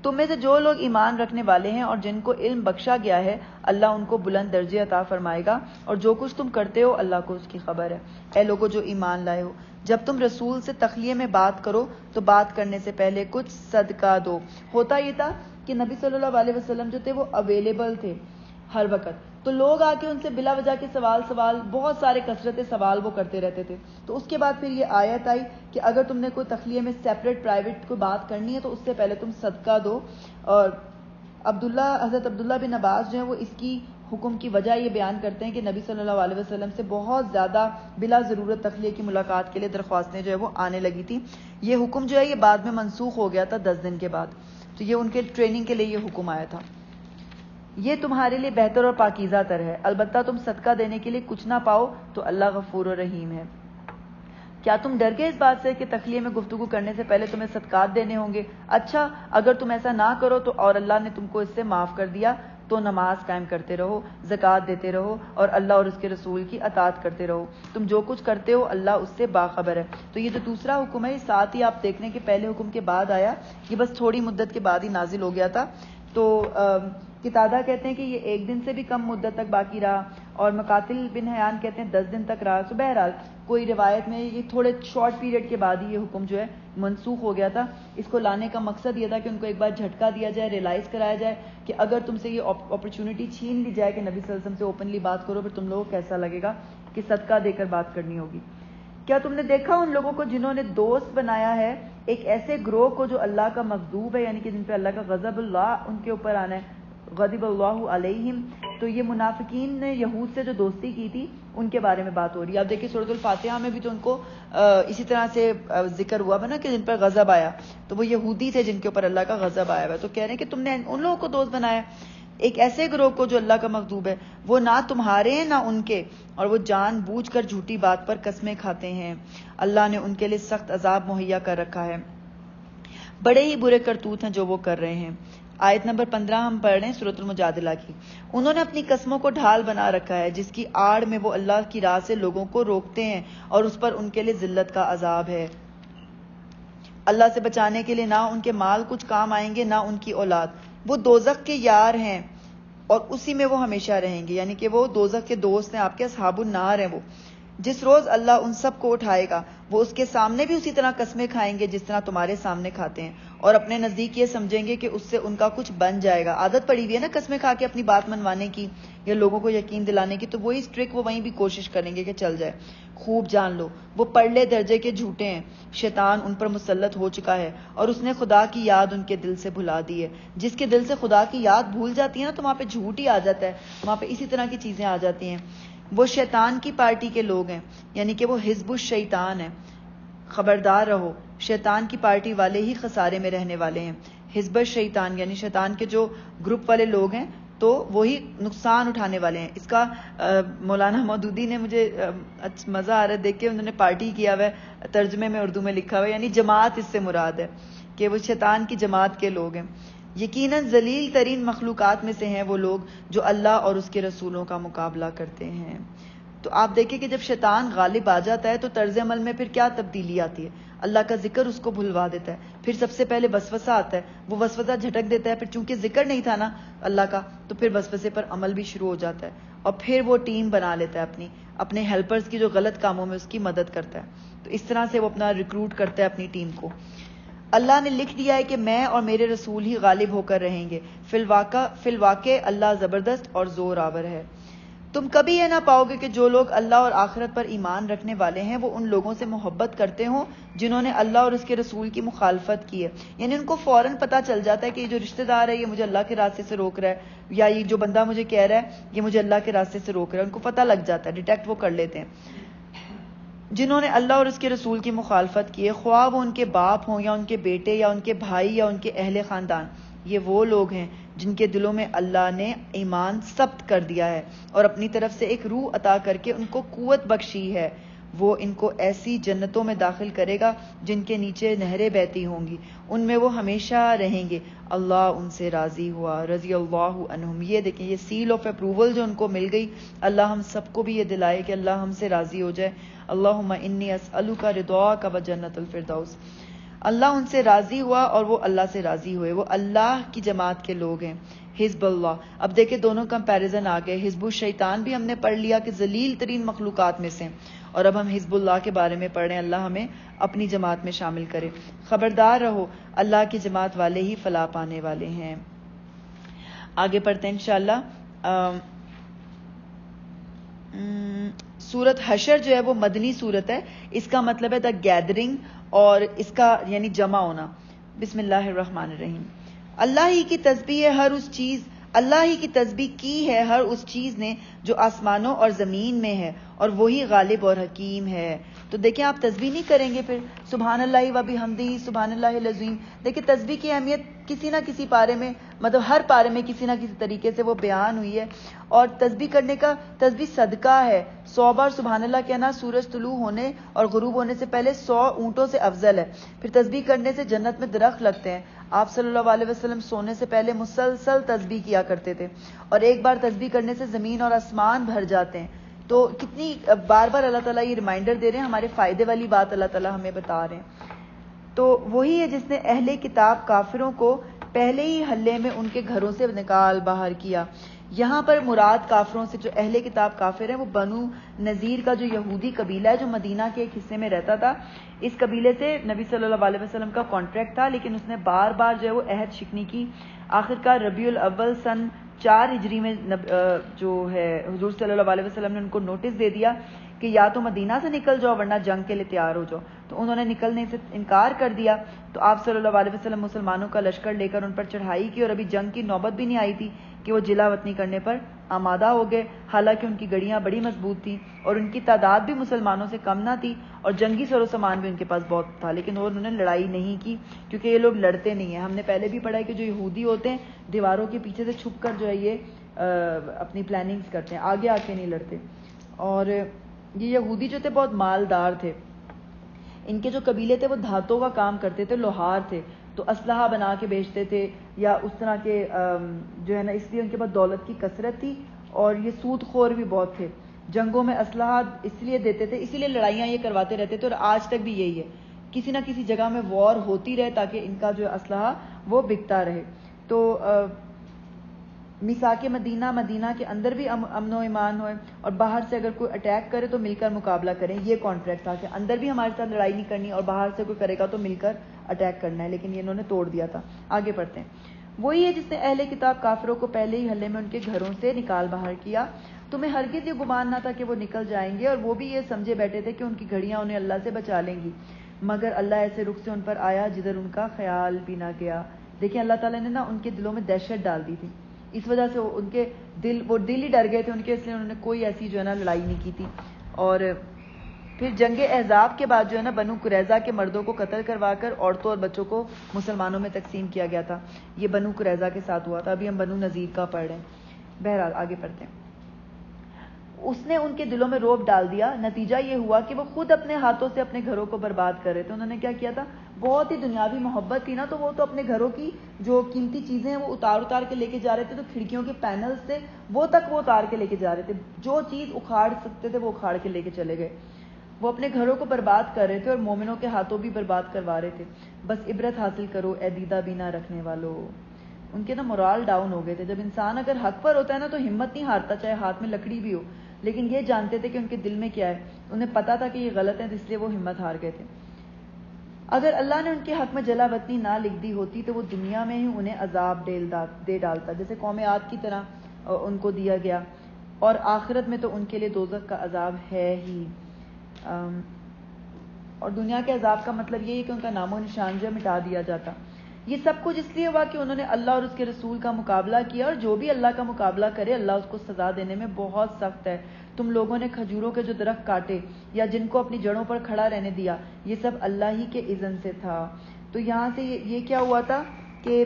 تم میں سے جو لوگ ایمان رکھنے والے ہیں اور جن کو علم بخشا گیا ہے اللہ ان کو بلند درجے عطا فرمائے گا, اور جو کچھ تم کرتے ہو اللہ کو اس کی خبر ہے. اے لوگوں جو ایمان لائے ہو, جب تم رسول سے تخلیہ میں بات کرو تو بات کرنے سے پہلے کچھ صدقہ دو. ہوتا یہ تھا کہ نبی صلی اللہ علیہ وسلم جو تھے وہ اویلیبل تھے ہر وقت, تو لوگ آ کے ان سے بلا وجہ کے سوال بہت سارے کثرت سوال وہ کرتے رہتے تھے. تو اس کے بعد پھر یہ آیت آئی کہ اگر تم نے کوئی تخلیہ میں سیپریٹ پرائیویٹ کوئی بات کرنی ہے تو اس سے پہلے تم صدقہ دو. اور حضرت عبداللہ بن عباس جو ہیں وہ اس کی حکم کی وجہ یہ بیان کرتے ہیں کہ نبی صلی اللہ علیہ وسلم سے بہت زیادہ بلا ضرورت تخلیہ کی ملاقات کے لیے درخواستیں جو ہے وہ آنے لگی تھی. یہ حکم جو ہے یہ بعد میں منسوخ ہو گیا تھا 10 دن کے بعد, تو یہ ان کے ٹریننگ کے لیے یہ حکم آیا تھا. یہ تمہارے لیے بہتر اور پاکیزہ تر ہے, البتہ تم صدقہ دینے کے لیے کچھ نہ پاؤ تو اللہ غفور و رحیم ہے. کیا تم ڈر گئے اس بات سے کہ تخلیہ میں گفتگو کرنے سے پہلے تمہیں صدقات دینے ہوں گے؟ اچھا اگر تم ایسا نہ کرو تو اور اللہ نے تم کو اس سے معاف کر دیا تو نماز قائم کرتے رہو, زکوٰۃ دیتے رہو, اور اللہ اور اس کے رسول کی اطاعت کرتے رہو. تم جو کچھ کرتے ہو اللہ اس سے باخبر ہے. تو یہ جو دوسرا حکم ہے یہ ساتھ ہی آپ دیکھ لیں کہ پہلے حکم کے بعد آیا, یہ بس تھوڑی مدت کے بعد ہی نازل ہو گیا تھا. تو قتادہ کہتے ہیں کہ یہ 1 دن سے بھی کم مدت تک باقی رہا، اور مقاتل بن حیان کہتے ہیں 10 دن تک رہا. تو بہرحال کوئی روایت میں یہ تھوڑے شارٹ پیریڈ کے بعد ہی یہ حکم جو ہے منسوخ ہو گیا تھا. اس کو لانے کا مقصد یہ تھا کہ ان کو ایک بار جھٹکا دیا جائے، ریلائز کرایا جائے کہ اگر تم سے یہ اپرچونٹی چھین لی جائے کہ نبی صلی اللہ علیہ وسلم سے اوپنلی بات کرو، پھر تم لوگوں کو کیسا لگے گا کہ صدقہ دے کر بات کرنی ہوگی. کیا تم نے دیکھا ان لوگوں کو جنہوں نے دوست بنایا ہے ایک ایسے گروہ کو جو اللہ کا مغضوب ہے، یعنی کہ جن پہ اللہ کا غضب اللہ ان کے اوپر آنا ہے، غضب اللہ علیہم. تو یہ منافقین نے یہود سے جو دوستی کی تھی ان کے بارے میں بات ہو رہی ہے. آپ دیکھیں سورۃ الفاتحہ میں بھی تو ان کو اسی طرح سے ذکر ہوا نا کہ جن پر غضب آیا، تو وہ یہودی تھے جن کے اوپر اللہ کا غضب آیا ہوا ہے. تو کہہ رہے ہیں کہ تم نے ان لوگوں کو دوست بنایا، ایک ایسے گروہ کو جو اللہ کا مغضوب ہے، وہ نہ تمہارے ہیں نہ ان کے، اور وہ جان بوجھ کر جھوٹی بات پر قسمیں کھاتے ہیں. اللہ نے ان کے لیے سخت عذاب مہیا کر رکھا ہے، بڑے ہی برے کرتوت ہیں جو وہ کر رہے ہیں. آیت نمبر 15 ہم پڑھ رہے ہیں سورۃ المجادلہ کی. انہوں نے اپنی قسموں کو ڈھال بنا رکھا ہے جس کی آڑ میں وہ اللہ کی راہ سے لوگوں کو روکتے ہیں، اور اس پر ان کے لیے ذلت کا عذاب ہے. اللہ سے بچانے کے لیے نہ ان کے مال کچھ کام آئیں گے نہ ان کی اولاد. وہ دوزخ کے یار ہیں اور اسی میں وہ ہمیشہ رہیں گے، یعنی کہ وہ دوزخ کے دوست ہیں، آپ کے اصحاب النار ہیں. وہ جس روز اللہ ان سب کو اٹھائے گا وہ اس کے سامنے بھی اسی طرح قسمیں کھائیں گے جس طرح تمہارے سامنے کھاتے ہیں، اور اپنے نزدیک یہ سمجھیں گے کہ اس سے ان کا کچھ بن جائے گا. عادت پڑی ہوئی ہے نا قسمیں کھا کے اپنی بات منوانے کی یا لوگوں کو یقین دلانے کی، تو وہی ٹرک وہ وہیں بھی کوشش کریں گے کہ چل جائے. خوب جان لو وہ پرلے درجے کے جھوٹے ہیں، شیطان ان پر مسلط ہو چکا ہے اور اس نے خدا کی یاد ان کے دل سے بھلا دی ہے. جس کے دل سے خدا کی یاد بھول جاتی ہے نا تو وہاں پہ جھوٹ ہی آ جاتا ہے، وہاں پہ اسی طرح کی چیزیں آ جاتی ہیں. وہ شیطان کی پارٹی کے لوگ ہیں، یعنی کہ وہ حزب الشیطان ہیں. خبردار رہو، شیطان کی پارٹی والے ہی خسارے میں رہنے والے ہیں. حزب الشیطان یعنی شیطان کے جو گروپ والے لوگ ہیں تو وہی نقصان اٹھانے والے ہیں. اس کا مولانا مودودی نے مجھے مزہ آ رہا ہے دیکھ کے، انہوں نے پارٹی کیا ہوا ہے، ترجمے میں اردو میں لکھا ہوا ہے، یعنی جماعت اس سے مراد ہے کہ وہ شیطان کی جماعت کے لوگ ہیں. یقیناً ذلیل ترین مخلوقات میں سے ہیں وہ لوگ جو اللہ اور اس کے رسولوں کا مقابلہ کرتے ہیں. تو آپ دیکھیں کہ جب شیطان غالب آ جاتا ہے تو طرز عمل میں پھر کیا تبدیلی آتی ہے، اللہ کا ذکر اس کو بھلوا دیتا ہے. پھر سب سے پہلے وسوسہ آتا ہے، وہ وسوسہ جھٹک دیتا ہے، پھر چونکہ ذکر نہیں تھا نا اللہ کا تو پھر وسوسے پر عمل بھی شروع ہو جاتا ہے، اور پھر وہ ٹیم بنا لیتا ہے اپنے ہیلپرز کی جو غلط کاموں میں اس کی مدد کرتا ہے. تو اس طرح سے وہ اپنا ریکروٹ کرتا ہے اپنی ٹیم کو. اللہ نے لکھ دیا ہے کہ میں اور میرے رسول ہی غالب ہو کر رہیں گے. فی الواقع اللہ زبردست اور زور آور ہے. تم کبھی یہ نہ پاؤ گے کہ جو لوگ اللہ اور آخرت پر ایمان رکھنے والے ہیں وہ ان لوگوں سے محبت کرتے ہوں جنہوں نے اللہ اور اس کے رسول کی مخالفت کی ہے. یعنی ان کو فوراً پتہ چل جاتا ہے کہ یہ جو رشتہ دار ہے یہ مجھے اللہ کے راستے سے روک رہا ہے، یا یہ جو بندہ مجھے کہہ رہا ہے یہ مجھے اللہ کے راستے سے روک رہا ہے. ان کو پتہ لگ جاتا ہے، ڈیٹیکٹ وہ کر لیتے ہیں. جنہوں نے اللہ اور اس کے رسول کی مخالفت کی ہے، خواہ وہ ان کے باپ ہوں یا ان کے بیٹے یا ان کے بھائی یا ان کے اہل خاندان، یہ وہ لوگ ہیں جن کے دلوں میں اللہ نے ایمان ثبت کر دیا ہے اور اپنی طرف سے ایک روح عطا کر کے ان کو قوت بخشی ہے. وہ ان کو ایسی جنتوں میں داخل کرے گا جن کے نیچے نہریں بہتی ہوں گی، ان میں وہ ہمیشہ رہیں گے. اللہ ان سے راضی ہوا، رضی اللہ عنہم. یہ دیکھیں یہ سیل آف اپروول جو ان کو مل گئی، اللہ ہم سب کو بھی یہ دلائے کہ اللہ ہم سے راضی ہو جائے. اللہم انی اسألک رضاک و جنت الفردوس. اللہ ان سے راضی ہوا اور وہ اللہ سے راضی ہوئے. وہ اللہ کی جماعت کے لوگ ہیں. حزب اللہ. اب دیکھیں دونوں کمپیریزن آ گئے. حزب الشیطان بھی ہم نے پڑھ لیا کہ ذلیل ترین مخلوقات میں سے، اور اب ہم حزب اللہ کے بارے میں پڑھ رہے ہیں. اللہ ہمیں اپنی جماعت میں شامل کرے. خبردار رہو، اللہ کی جماعت والے ہی فلاح پانے والے ہیں. آگے پڑھتے ہیں انشاءاللہ. سورت حشر جو ہے وہ مدنی سورت ہے. اس کا مطلب ہے دا گیدرنگ، اور اس کا یعنی جمع ہونا. بسم اللہ الرحمن الرحیم. اللہ ہی کی تسبیح ہے ہر اس چیز، اللہ ہی کی تسبیح کی ہے ہر اس چیز نے جو آسمانوں اور زمین میں ہے، اور وہی غالب اور حکیم ہے. تو دیکھیں آپ تسبیح نہیں کریں گے پھر سبحان اللہ و بحمدہ سبحان اللہ العظیم. دیکھیں تسبیح کی اہمیت کسی نہ کسی پارے میں، مطلب ہر پارے میں کسی نہ کسی طریقے سے وہ بیان ہوئی ہے. اور تسبیح کرنے کا، تسبیح صدقہ ہے. 100 بار سبحان اللہ کہنا سورج طلوع ہونے اور غروب ہونے سے پہلے 100 اونٹوں سے افضل ہے. پھر تسبیح کرنے سے جنت میں درخت لگتے ہیں. آپ صلی اللہ علیہ وسلم سونے سے پہلے مسلسل تسبیح کیا کرتے تھے، اور ایک بار تسبیح کرنے سے زمین اور آسمان بھر جاتے ہیں. تو کتنی بار بار اللہ تعالیٰ یہ ریمائنڈر دے رہے ہیں، ہمارے فائدے والی بات اللہ تعالیٰ ہمیں بتا رہے ہیں. تو وہی ہے جس نے اہل کتاب کافروں کو پہلے ہی حلے میں ان کے گھروں سے نکال باہر کیا. یہاں پر مراد کافروں سے جو اہل کتاب کافر ہیں وہ بنو نذیر کا جو یہودی قبیلہ ہے جو مدینہ کے ایک حصے میں رہتا تھا. اس قبیلے سے نبی صلی اللہ علیہ وسلم کا کانٹریکٹ تھا، لیکن اس نے بار بار جو ہے وہ عہد شکنی کی. آخرکار ربیع الاول سن 4 ہجری میں جو ہے حضور صلی اللہ علیہ وسلم نے ان کو نوٹس دے دیا کہ یا تو مدینہ سے نکل جاؤ ورنہ جنگ کے لیے تیار ہو جاؤ. تو انہوں نے نکلنے سے انکار کر دیا. تو آپ صلی اللہ علیہ وسلم مسلمانوں کا لشکر لے کر ان پر چڑھائی کی، اور ابھی جنگ کی نوبت بھی نہیں آئی تھی کہ وہ جلا وطنی کرنے پر آمادہ ہو گئے. حالانکہ ان کی گڑیاں بڑی مضبوط تھیں اور ان کی تعداد بھی مسلمانوں سے کم نہ تھی اور جنگی سر و سامان بھی ان کے پاس بہت تھا، لیکن انہوں نے لڑائی نہیں کی کیونکہ یہ لوگ لڑتے نہیں ہیں. ہم نے پہلے بھی پڑھا ہے کہ جو یہودی ہوتے ہیں دیواروں کے پیچھے سے چھپ کر جو ہے یہ اپنی پلاننگز کرتے ہیں، آگے آ کے نہیں لڑتے. اور یہ یہودی جو تھے بہت مالدار تھے. ان کے جو قبیلے تھے وہ دھاتوں کا کام کرتے تھے، لوہار تھے، تو اسلحہ بنا کے بیچتے تھے یا اس طرح کے جو ہے نا، اس لیے ان کے پاس دولت کی کثرت تھی اور یہ سود خور بھی بہت تھے. جنگوں میں اسلحہ اس لیے دیتے تھے، اسی لیے لڑائیاں یہ کرواتے رہتے تھے، اور آج تک بھی یہی ہے، کسی نہ کسی جگہ میں وار ہوتی رہے تاکہ ان کا جو اسلحہ وہ بکتا رہے. تو میثاق مدینہ کے اندر بھی امن و ایمان ہوئے، اور باہر سے اگر کوئی اٹیک کرے تو مل کر مقابلہ کریں. یہ کانٹریکٹ تھا کہ اندر بھی ہمارے ساتھ لڑائی نہیں کرنی اور باہر سے کوئی کرے گا تو مل کر اٹیک کرنا ہے، لیکن یہ انہوں نے توڑ دیا تھا. آگے پڑھتے ہیں. وہی ہے جس نے اہل کتاب کافروں کو پہلے ہی حلے میں ان کے گھروں سے نکال باہر کیا. تمہیں ہرگز یہ گمان نہ تھا کہ وہ نکل جائیں گے، اور وہ بھی یہ سمجھے بیٹھے تھے کہ ان کی گھڑیاں انہیں اللہ سے بچا لیں گی، مگر اللہ ایسے رخ سے ان پر آیا جدھر ان کا خیال بھی نہ گیا. دیکھیں اللہ تعالیٰ نے نا ان کے دلوں میں دہشت ڈال دی تھی، اس وجہ سے ان کے دل ہی ڈر گئے تھے ان کے، اس لیے انہوں نے کوئی ایسی جو ہے نا لڑائی نہیں کی تھی. اور پھر جنگ احزاب کے بعد جو ہے نا بنو قریظہ کے مردوں کو قتل کروا کر عورتوں اور بچوں کو مسلمانوں میں تقسیم کیا گیا تھا. یہ بنو قریظہ کے ساتھ ہوا تھا. ابھی ہم بنو نذیر کا پڑھ رہے ہیں. بہرحال آگے پڑھتے ہیں. اس نے ان کے دلوں میں رعب ڈال دیا. نتیجہ یہ ہوا کہ وہ خود اپنے ہاتھوں سے اپنے گھروں کو برباد کر رہے تھے. انہوں نے کیا کیا تھا، بہت ہی دنیاوی محبت تھی نا، تو وہ تو اپنے گھروں کی جو قیمتی چیزیں ہیں وہ اتار کے لے کے جا رہے تھے. تو کھڑکیوں کے پینلز تھے وہ تک وہ اتار کے لے کے جا رہے تھے، جو چیز اکھاڑ سکتے تھے وہ اکھاڑ کے لے کے چلے گئے. وہ اپنے گھروں کو برباد کر رہے تھے اور مومنوں کے ہاتھوں بھی برباد کروا رہے تھے. بس عبرت حاصل کرو اے دیدہ بینا رکھنے والو. ان کے نا مورال ڈاؤن ہو گئے تھے. جب انسان اگر حق پر ہوتا ہے نا تو ہمت نہیں ہارتا، چاہے ہاتھ میں لکڑی بھی ہو، لیکن یہ جانتے تھے کہ ان کے دل میں کیا ہے. انہیں پتا تھا کہ یہ غلط ہے، اس لیے وہ ہمت ہار گئے تھے. اگر اللہ نے ان کے حق میں جلا وطنی نہ لکھ دی ہوتی تو وہ دنیا میں ہی انہیں عذاب دے ڈالتا، جیسے قوم عاد کی طرح ان کو دیا گیا، اور آخرت میں تو ان کے لیے دوزخ کا عذاب ہے ہی. اور دنیا کے عذاب کا مطلب یہ ہے کہ ان کا نام و نشان جو مٹا دیا جاتا. یہ سب کچھ اس لیے ہوا کہ انہوں نے اللہ اور اس کے رسول کا مقابلہ کیا، اور جو بھی اللہ کا مقابلہ کرے اللہ اس کو سزا دینے میں بہت سخت ہے. تم لوگوں نے کھجوروں کے جو درخت کاٹے یا جن کو اپنی جڑوں پر کھڑا رہنے دیا، یہ سب اللہ ہی کے اذن سے تھا. تو یہاں سے یہ کیا ہوا تھا کہ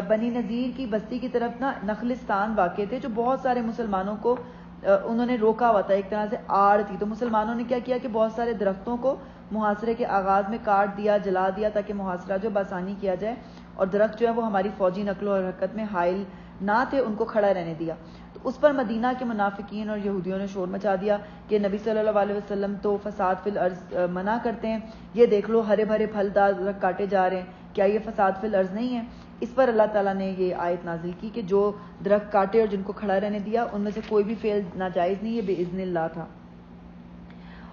بنی نذیر کی بستی کی طرف نا نخلستان واقع تھے جو بہت سارے مسلمانوں کو انہوں نے روکا ہوا تھا، ایک طرح سے آڑ تھی. تو مسلمانوں نے کیا کیا کہ بہت سارے درختوں کو محاصرے کے آغاز میں کاٹ دیا، جلا دیا، تاکہ محاصرہ جو بآسانی کیا جائے، اور درخت جو ہے وہ ہماری فوجی نقل و حرکت میں حائل نہ تھے، ان کو کھڑا رہنے دیا. تو اس پر مدینہ کے منافقین اور یہودیوں نے شور مچا دیا کہ نبی صلی اللہ علیہ وسلم تو فساد فی الارض منع کرتے ہیں، یہ دیکھ لو ہرے بھرے پھلدار درخت کاٹے جا رہے ہیں، کیا یہ فساد فی الارض نہیں ہے؟ اس پر اللہ تعالیٰ نے یہ آیت نازل کی کہ جو درخت کاٹے اور جن کو کھڑا رہنے دیا ان میں سے کوئی بھی فعل ناجائز نہیں، یہ بإذن اللہ تھا.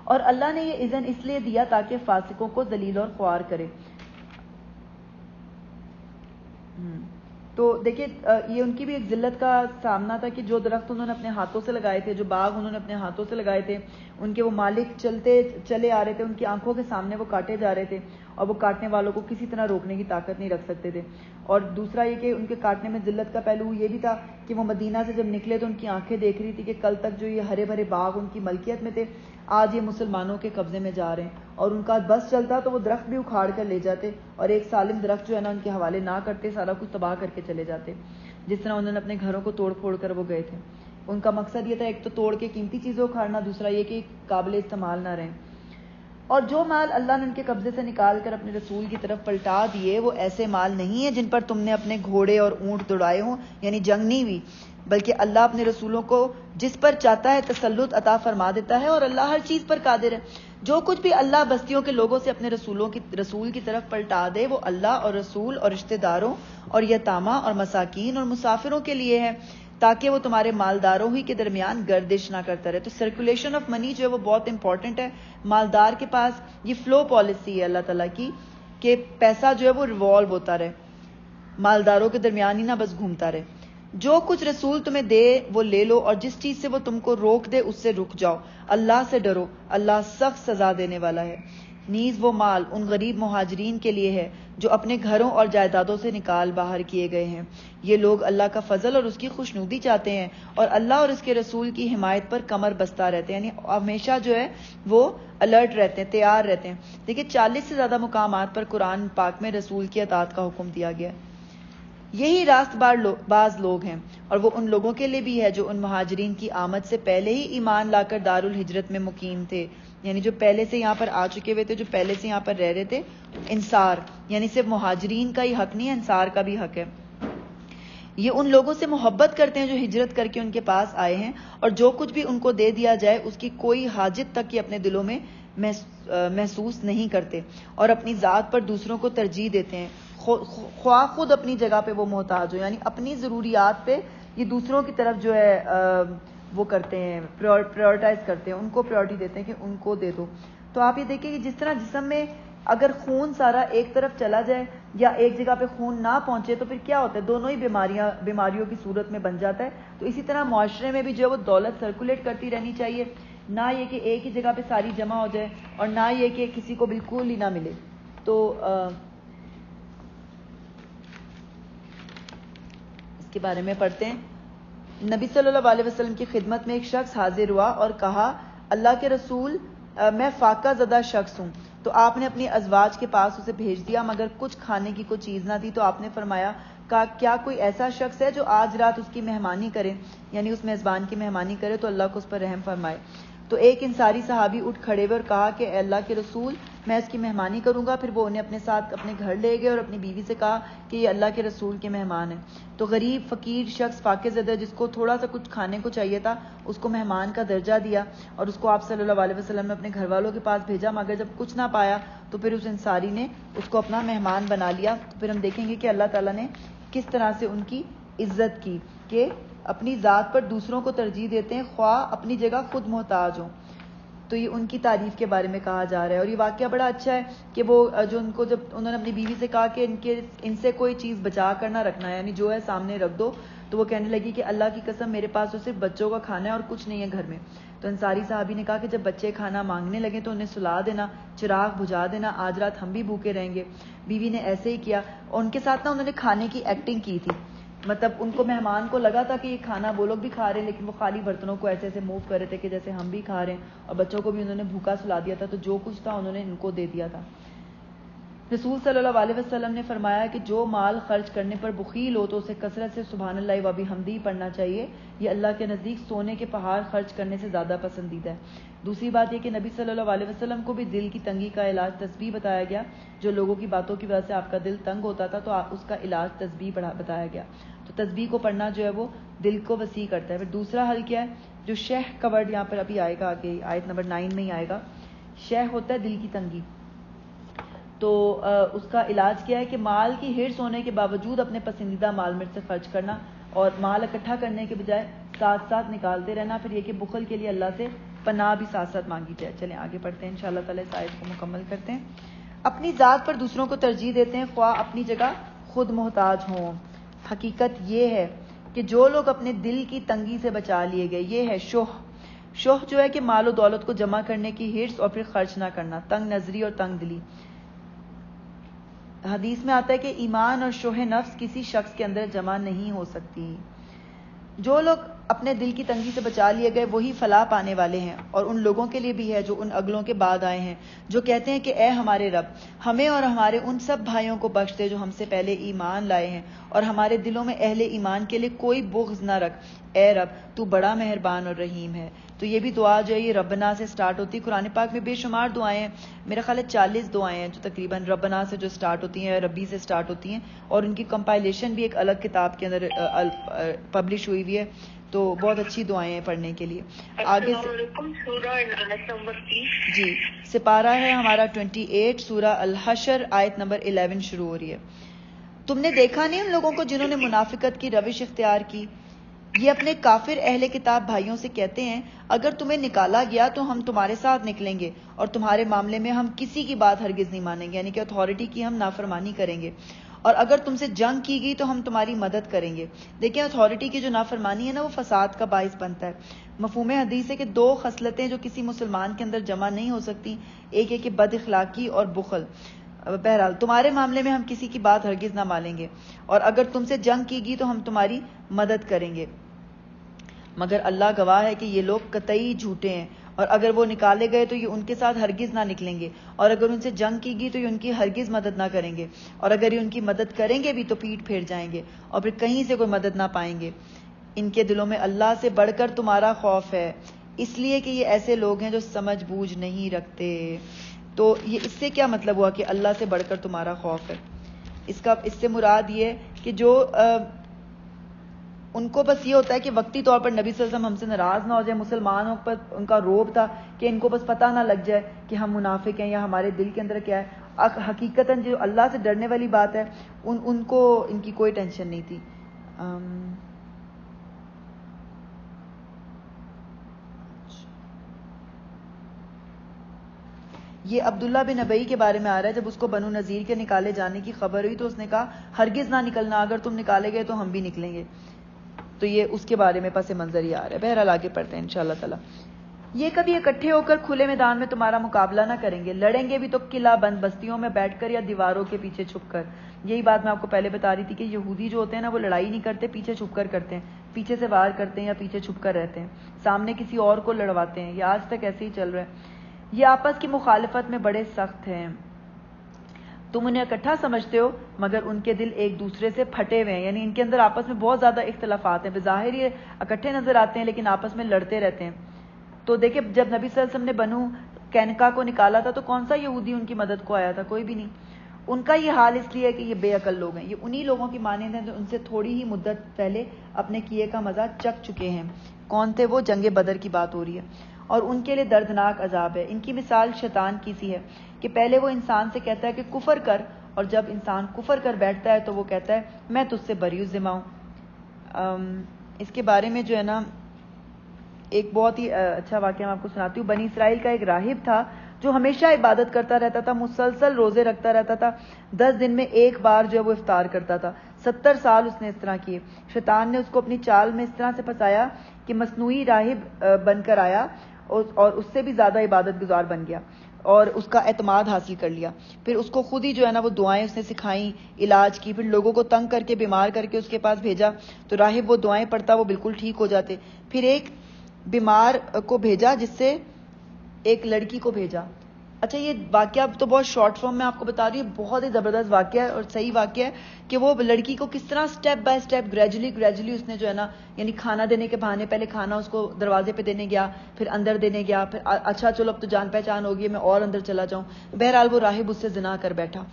اور اللہ نے یہ اذن اس لیے دیا تاکہ فاسقوں کو ذلیل اور خوار کرے. تو دیکھیں یہ ان کی بھی ایک ذلت کا سامنا تھا کہ جو درخت انہوں نے اپنے ہاتھوں سے لگائے تھے، جو باغ انہوں نے اپنے ہاتھوں سے لگائے تھے، ان کے وہ مالک چلے آ رہے تھے، ان کی آنکھوں کے سامنے وہ کاٹے جا رہے تھے، اور وہ کاٹنے والوں کو کسی طرح روکنے کی طاقت نہیں رکھ سکتے تھے. اور دوسرا یہ کہ ان کے کاٹنے میں ذلت کا پہلو یہ بھی تھا کہ وہ مدینہ سے جب نکلے تو ان کی آنکھیں دیکھ رہی تھی کہ کل تک جو یہ ہرے بھرے باغ ان کی ملکیت میں تھے آج یہ مسلمانوں کے قبضے میں جا رہے ہیں. اور ان کا بس چلتا تو وہ درخت بھی اکھاڑ کر لے جاتے، اور ایک سالم درخت جو ہے نا ان کے حوالے نہ کرتے، سارا کچھ تباہ کر کے چلے جاتے، جس طرح انہوں نے اپنے گھروں کو توڑ پھوڑ کر وہ گئے تھے. ان کا مقصد یہ تھا ایک تو توڑ کے قیمتی چیزیں اکھاڑنا، دوسرا یہ کہ قابل استعمال نہ رہیں. اور جو مال اللہ نے ان کے قبضے سے نکال کر اپنے رسول کی طرف پلٹا دیے وہ ایسے مال نہیں ہیں جن پر تم نے اپنے گھوڑے اور اونٹ دوڑائے ہوں، یعنی جنگ نہیں ہوئی، بلکہ اللہ اپنے رسولوں کو جس پر چاہتا ہے تسلط عطا فرما دیتا ہے، اور اللہ ہر چیز پر قادر ہے. جو کچھ بھی اللہ بستیوں کے لوگوں سے اپنے رسول کی طرف پلٹا دے وہ اللہ اور رسول اور رشتہ داروں اور یتامہ اور مساکین اور مسافروں کے لیے ہے، تاکہ وہ تمہارے مالداروں ہی کے درمیان گردش نہ کرتا رہے۔ تو سرکولیشن آف منی جو ہے وہ بہت امپورٹنٹ ہے۔ مالدار کے پاس یہ فلو پالیسی ہے اللہ تعالیٰ کی کہ پیسہ جو ہے وہ ریوالو ہوتا رہے، مالداروں کے درمیان ہی نہ بس گھومتا رہے۔ جو کچھ رسول تمہیں دے وہ لے لو، اور جس چیز سے وہ تم کو روک دے اس سے رک جاؤ۔ اللہ سے ڈرو، اللہ سخت سزا دینے والا ہے۔ نیز وہ مال ان غریب مہاجرین کے لیے ہے جو اپنے گھروں اور جائیدادوں سے نکال باہر کیے گئے ہیں۔ یہ لوگ اللہ کا فضل اور اس کی خوشنودی چاہتے ہیں اور اللہ اور اس کے رسول کی حمایت پر کمر بستہ رہتے ہیں، یعنی ہمیشہ جو ہے وہ الرٹ رہتے ہیں، تیار رہتے ہیں۔ دیکھیے 40 سے زیادہ مقامات پر قرآن پاک میں رسول کی اطاعت کا حکم دیا گیا ہے۔ یہی راست باز لوگ ہیں، اور وہ ان لوگوں کے لیے بھی ہے جو ان مہاجرین کی آمد سے پہلے ہی ایمان لا کر دار الہجرت میں مقیم تھے، یعنی جو پہلے سے یہاں پر آ چکے ہوئے تھے، جو پہلے سے یہاں پر رہ رہے تھے۔ انصار یعنی صرف مہاجرین کا ہی حق نہیں ہے، انصار کا بھی حق ہے۔ یہ ان لوگوں سے محبت کرتے ہیں جو ہجرت کر کے ان کے پاس آئے ہیں، اور جو کچھ بھی ان کو دے دیا جائے اس کی کوئی حاجت تک یہ اپنے دلوں میں محسوس نہیں کرتے، اور اپنی ذات پر دوسروں کو ترجیح دیتے ہیں، خواہ خود اپنی جگہ پہ وہ محتاج ہو، یعنی اپنی ضروریات پہ یہ دوسروں کی طرف جو ہے وہ کرتے ہیں، پریورٹائز کرتے ہیں، ان کو پریورٹی دیتے ہیں کہ ان کو دے دو۔ تو آپ یہ دیکھیں کہ جس طرح جسم میں اگر خون سارا ایک طرف چلا جائے یا ایک جگہ پہ خون نہ پہنچے تو پھر کیا ہوتا ہے، دونوں ہی بیماریوں کی صورت میں بن جاتا ہے۔ تو اسی طرح معاشرے میں بھی جو ہے وہ دولت سرکولیٹ کرتی رہنی چاہیے، نہ یہ کہ ایک ہی جگہ پہ ساری جمع ہو جائے اور نہ یہ کہ کسی کو بالکل ہی نہ ملے۔ تو کے بارے میں پڑھتے ہیں۔ نبی صلی اللہ علیہ وسلم کی خدمت میں ایک شخص حاضر ہوا اور کہا، اللہ کے رسول میں فاقہ زدہ شخص ہوں۔ تو آپ نے اپنی ازواج کے پاس اسے بھیج دیا مگر کچھ کھانے کی کوئی چیز نہ تھی۔ تو آپ نے فرمایا کیا کوئی ایسا شخص ہے جو آج رات اس کی مہمانی کرے، یعنی اس میزبان کی مہمانی کرے تو اللہ کو اس پر رحم فرمائے۔ تو ایک انصاری صحابی اٹھ کھڑے ہوئے اور کہا کہ اے اللہ کے رسول میں اس کی مہمانی کروں گا۔ پھر وہ انہیں اپنے ساتھ اپنے گھر لے گئے اور اپنی بیوی سے کہا کہ یہ اللہ کے رسول کے مہمان ہیں۔ تو غریب فقیر شخص فاقہ زدہ جس کو تھوڑا سا کچھ کھانے کو چاہیے تھا اس کو مہمان کا درجہ دیا اور اس کو آپ صلی اللہ علیہ وسلم نے اپنے گھر والوں کے پاس بھیجا، مگر جب کچھ نہ پایا تو پھر اس انصاری نے اس کو اپنا مہمان بنا لیا۔ تو پھر ہم دیکھیں گے کہ اللہ تعالیٰ نے کس طرح سے ان کی عزت کی کہ اپنی ذات پر دوسروں کو ترجیح دیتے ہیں خواہ اپنی جگہ خود محتاج ہوں۔ تو یہ ان کی تعریف کے بارے میں کہا جا رہا ہے، اور یہ واقعہ بڑا اچھا ہے کہ وہ جو ان کو جب انہوں نے اپنی بیوی سے کہا کہ ان سے کوئی چیز بچا کر نہ رکھنا ہے، یعنی جو ہے سامنے رکھ دو، تو وہ کہنے لگی کہ اللہ کی قسم میرے پاس تو صرف بچوں کا کھانا ہے اور کچھ نہیں ہے گھر میں۔ تو انصاری صحابی نے کہا کہ جب بچے کھانا مانگنے لگے تو انہیں سلا دینا، چراغ بجھا دینا، آج رات ہم بھی بھوکے رہیں گے۔ بیوی نے ایسے ہی کیا اور ان کے ساتھ نا انہوں نے کھانے کی ایکٹنگ کی تھی، مطلب ان کو مہمان کو لگا تھا کہ یہ کھانا وہ لوگ بھی کھا رہے ہیں لیکن وہ خالی برتنوں کو ایسے ایسے موو کر رہے تھے کہ جیسے ہم بھی کھا رہے ہیں، اور بچوں کو بھی انہوں نے بھوکا سلا دیا تھا، تو جو کچھ تھا انہوں نے ان کو دے دیا تھا۔ رسول صلی اللہ علیہ وسلم نے فرمایا کہ جو مال خرچ کرنے پر بخیل ہو تو اسے کثرت سے سبحان اللہ و بحمدہ پڑھنا چاہیے، یہ اللہ کے نزدیک سونے کے پہاڑ خرچ کرنے سے زیادہ پسندیدہ ہے۔ دوسری بات یہ کہ نبی صلی اللہ علیہ وسلم کو بھی دل کی تنگی کا علاج تسبیح بتایا گیا، جو لوگوں کی باتوں کی وجہ سے آپ کا دل تنگ ہوتا تھا تو اس کا علاج تسبیح بتایا گیا۔ تو تسبیح کو پڑھنا جو ہے وہ دل کو وسیع کرتا ہے۔ پھر دوسرا حل کیا ہے، جو شہ کورڈ یہاں پر ابھی آئے گا، آگے آیت نمبر 9 میں ہی آئے گا، شہ ہوتا ہے دل کی تنگی۔ تو اس کا علاج کیا ہے کہ مال کی ہرس ہونے کے باوجود اپنے پسندیدہ مال میں سے خرچ کرنا اور مال اکٹھا کرنے کے بجائے ساتھ ساتھ نکالتے رہنا۔ پھر یہ کہ بخل کے لیے اللہ سے پناہ بھی ساتھ ساتھ مانگی جائے۔ چلیں آگے پڑھتے ہیں، انشاءاللہ تعالی اس آیت کو مکمل کرتے ہیں۔ اپنی ذات پر دوسروں کو ترجیح دیتے ہیں خواہ اپنی جگہ خود محتاج ہوں۔ حقیقت یہ ہے کہ جو لوگ اپنے دل کی تنگی سے بچا لیے گئے، یہ ہے شح جو ہے کہ مال و دولت کو جمع کرنے کی ہرس اور پھر خرچ نہ کرنا، تنگ نظری اور تنگ دلی۔ حدیث میں آتا ہے کہ ایمان اور شح نفس کسی شخص کے اندر جمع نہیں ہو سکتی۔ جو لوگ اپنے دل کی تنگی سے بچا لیے گئے وہی فلاح پانے والے ہیں، اور ان لوگوں کے لیے بھی ہے جو ان اگلوں کے بعد آئے ہیں، جو کہتے ہیں کہ اے ہمارے رب، ہمیں اور ہمارے ان سب بھائیوں کو بخش دے جو ہم سے پہلے ایمان لائے ہیں، اور ہمارے دلوں میں اہل ایمان کے لیے کوئی بغض نہ رکھ، اے رب تو بڑا مہربان اور رحیم ہے۔ تو یہ بھی دعا جو ہے یہ ربنا سے سٹارٹ ہوتی ہے۔ قرآن پاک میں بے شمار دعائیں ہیں، میرا خیال ہے 40 دعائیں ہیں جو تقریباً ربنا سے جو سٹارٹ ہوتی ہیں، ربی سے سٹارٹ ہوتی ہیں، اور ان کی کمپائلیشن بھی ایک الگ کتاب کے اندر پبلش ہوئی ہوئی ہے، تو بہت اچھی دعائیں ہیں پڑھنے کے لیے۔ آگے سورہ آیت نمبر 30 جی سپارہ ہے ہمارا 28، سورہ الحشر آیت نمبر 11 شروع ہو رہی ہے۔ تم نے دیکھا نہیں ان لوگوں کو جنہوں نے منافقت کی روش اختیار کی؟ یہ اپنے کافر اہل کتاب بھائیوں سے کہتے ہیں اگر تمہیں نکالا گیا تو ہم تمہارے ساتھ نکلیں گے اور تمہارے معاملے میں ہم کسی کی بات ہرگز نہیں مانیں گے، یعنی کہ اتھارٹی کی ہم نافرمانی کریں گے، اور اگر تم سے جنگ کی گئی تو ہم تمہاری مدد کریں گے۔ دیکھیں اتھارٹی کی جو نافرمانی ہے نا وہ فساد کا باعث بنتا ہے۔ مفہوم حدیث ہے کہ 2 خصلتیں جو کسی مسلمان کے اندر جمع نہیں ہو سکتی، ایک ہے کہ بد اخلاقی اور بخل۔ بہرحال تمہارے معاملے میں ہم کسی کی بات ہرگز نہ مانیں گے، اور اگر تم سے جنگ کی گئی تو ہم تمہاری مدد کریں گے، مگر اللہ گواہ ہے کہ یہ لوگ قطعی جھوٹے ہیں، اور اگر وہ نکالے گئے تو یہ ان کے ساتھ ہرگز نہ نکلیں گے، اور اگر ان سے جنگ کی گئی تو یہ ان کی ہرگز مدد نہ کریں گے، اور اگر یہ ان کی مدد کریں گے بھی تو پیٹ پھیر جائیں گے اور پھر کہیں سے کوئی مدد نہ پائیں گے۔ ان کے دلوں میں اللہ سے بڑھ کر تمہارا خوف ہے، اس لیے کہ یہ ایسے لوگ ہیں جو سمجھ بوجھ نہیں رکھتے۔ تو یہ اس سے کیا مطلب ہوا کہ اللہ سے بڑھ کر تمہارا خوف ہے؟ اس سے مراد یہ ہے کہ جو ان کو بس یہ ہوتا ہے کہ وقتی طور پر نبی صلی اللہ علیہ وسلم ہم سے ناراض نہ ہو جائے، مسلمانوں پر ان کا روب تھا کہ ان کو بس پتہ نہ لگ جائے کہ ہم منافق ہیں یا ہمارے دل کے اندر کیا ہے۔ حقیقتاً جو اللہ سے ڈرنے والی بات ہے ان کو ان کی کوئی ٹینشن نہیں تھی۔ یہ عبداللہ بن ابی کے بارے میں آ رہا ہے، جب اس کو بنو نذیر کے نکالے جانے کی خبر ہوئی تو اس نے کہا ہرگز نہ نکلنا، اگر تم نکالے گئے تو ہم بھی نکلیں گے۔ تو یہ اس کے بارے میں پس منظر ہی آ رہا ہے۔ بہرحال آگے پڑھتے ہیں انشاءاللہ تعالی۔ یہ کبھی اکٹھے ہو کر کھلے میدان میں تمہارا مقابلہ نہ کریں گے، لڑیں گے بھی تو قلعہ بند بستیوں میں بیٹھ کر یا دیواروں کے پیچھے چھپ کر۔ یہی بات میں آپ کو پہلے بتا رہی تھی کہ یہودی جو ہوتے ہیں نا وہ لڑائی نہیں کرتے، پیچھے چھپ کر کرتے ہیں، پیچھے سے وار کرتے ہیں یا پیچھے چھپ کر رہتے ہیں، سامنے کسی اور کو لڑواتے ہیں۔ یہ آج تک ایسے ہی چل رہا ہے۔ یہ آپس کی مخالفت میں بڑے سخت ہیں، تم انہیں اکٹھا سمجھتے ہو مگر ان کے دل ایک دوسرے سے پھٹے ہوئے ہیں، یعنی ان کے اندر آپس میں بہت زیادہ اختلافات ہیں، بظاہر یہ اکٹھے نظر آتے ہیں لیکن آپس میں لڑتے رہتے ہیں۔ تو دیکھیں جب نبی صلی اللہ علیہ وسلم نے بنو کینکا کو نکالا تھا تو کون سا یہودی ان کی مدد کو آیا تھا؟ کوئی بھی نہیں۔ ان کا یہ حال اس لیے ہے کہ یہ بے عقل لوگ ہیں، یہ انہی لوگوں کی مانند ہیں جو ان سے تھوڑی ہی مدت پہلے اپنے کیے کا مزہ چکھ چکے ہیں۔ کون تھے وہ؟ جنگ بدر کی بات ہو رہی ہے، اور ان کے لیے دردناک عذاب ہے۔ ان کی مثال شیطان کی سی ہے کہ پہلے وہ انسان سے کہتا ہے کہ کفر کر، اور جب انسان کفر کر بیٹھتا ہے تو وہ کہتا ہے میں تجھ سے بری ذمہ ہوں۔ اس کے بارے میں جو ہے نا ایک بہت ہی اچھا واقعہ میں آپ کو سناتی ہوں۔ بنی اسرائیل کا ایک راہب تھا جو ہمیشہ عبادت کرتا رہتا تھا، مسلسل روزے رکھتا رہتا تھا، 10 دن میں ایک بار جو ہے وہ افطار کرتا تھا۔ 70 سال اس نے اس طرح کیے۔ شیطان نے اس کو اپنی چال میں اس طرح سے پھنسایا کہ مصنوعی راہب بن کر آیا اور اس سے بھی زیادہ عبادت گزار بن گیا اور اس کا اعتماد حاصل کر لیا۔ پھر اس کو خود ہی جو ہے نا وہ دعائیں اس نے سکھائیں، علاج کی، پھر لوگوں کو تنگ کر کے بیمار کر کے اس کے پاس بھیجا تو راہب وہ دعائیں پڑھتا، وہ بالکل ٹھیک ہو جاتے۔ پھر ایک بیمار کو بھیجا جس سے ایک لڑکی کو بھیجا۔ اچھا یہ واقعہ تو بہت شارٹ فارم میں آپ کو بتا رہی ہوں، بہت ہی زبردست واقعہ ہے اور صحیح واقعہ ہے کہ وہ لڑکی کو کس طرح سٹیپ بائی سٹیپ گریجولی اس نے جو ہے نا یعنی کھانا دینے کے بہانے پہلے کھانا اس کو دروازے پہ دینے گیا، پھر اندر دینے گیا، پھر اچھا چلو اب تو جان پہچان ہوگی میں اور اندر چلا جاؤں۔ بہرحال وہ راہب اس سے زنا کر بیٹھا۔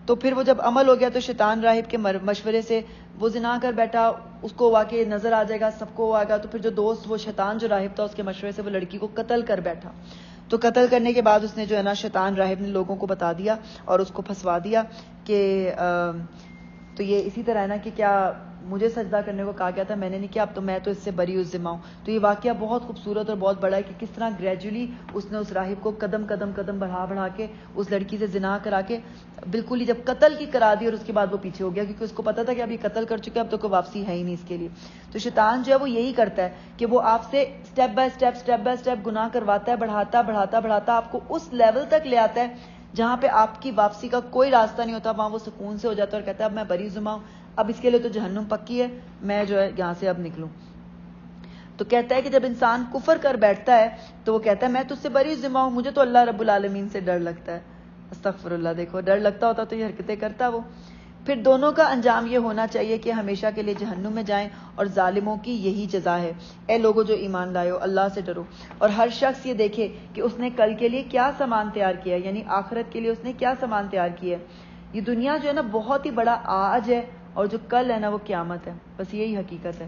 تو پھر وہ جب عمل ہو گیا تو شیطان راہب کے مشورے سے وہ زنا کر بیٹھا، اس کو واقعی نظر آ جائے گا، سب کو آئے گا، تو پھر جو دوست وہ شیطان جو راہب تھا اس کے مشورے سے وہ لڑکی کو قتل کر بیٹھا۔ تو قتل کرنے کے بعد اس نے جو ہے نا شیطان راہب نے لوگوں کو بتا دیا اور اس کو پھنسوا دیا کہ تو یہ اسی طرح ہے نا کہ کیا مجھے سجدہ کرنے کو کہا گیا تھا، میں نے نہیں کیا، اب تو میں تو اس سے بری ذمہ ہوں۔ تو یہ واقعہ بہت خوبصورت اور بہت بڑا ہے کہ کس طرح گریجولی اس نے اس راہب کو قدم بڑھا کے اس لڑکی سے زنا کرا کے بالکل ہی جب قتل کی کرا دی اور اس کے بعد وہ پیچھے ہو گیا کیونکہ اس کو پتا تھا کہ اب یہ قتل کر چکا ہے، اب تو کوئی واپسی ہے ہی نہیں اس کے لیے۔ تو شیطان جو ہے وہ یہی کرتا ہے کہ وہ آپ سے سٹیپ بائی سٹیپ گناہ کرواتا ہے، بڑھاتا آپ کو اس لیول تک لے آتا ہے جہاں پہ آپ کی واپسی کا کوئی راستہ نہیں ہوتا، وہاں وہ سکون سے ہو جاتا ہے اور کہتا ہے اب میں بری ذمہ ہوں، اب اس کے لیے تو جہنم پکی ہے، میں جو ہے یہاں سے اب نکلوں۔ تو کہتا ہے کہ جب انسان کفر کر بیٹھتا ہے تو وہ کہتا ہے میں تجھ سے بری ذمہ ہوں، مجھے تو اللہ رب العالمین سے ڈر لگتا ہے۔ استغفر اللہ، دیکھو ڈر لگتا ہوتا تو یہ حرکتیں کرتا وہ۔ پھر دونوں کا انجام یہ ہونا چاہیے کہ ہمیشہ کے لیے جہنم میں جائیں، اور ظالموں کی یہی جزا ہے۔ اے لوگوں جو ایمان لائے ہو، اللہ سے ڈرو، اور ہر شخص یہ دیکھے کہ اس نے کل کے لیے کیا سامان تیار کیا ہے، یعنی آخرت کے لیے اس نے کیا سامان تیار کیا ہے۔ یہ دنیا جو ہے نا بہت ہی بڑا آج ہے، اور جو کل ہے نا وہ قیامت ہے، بس یہی حقیقت ہے۔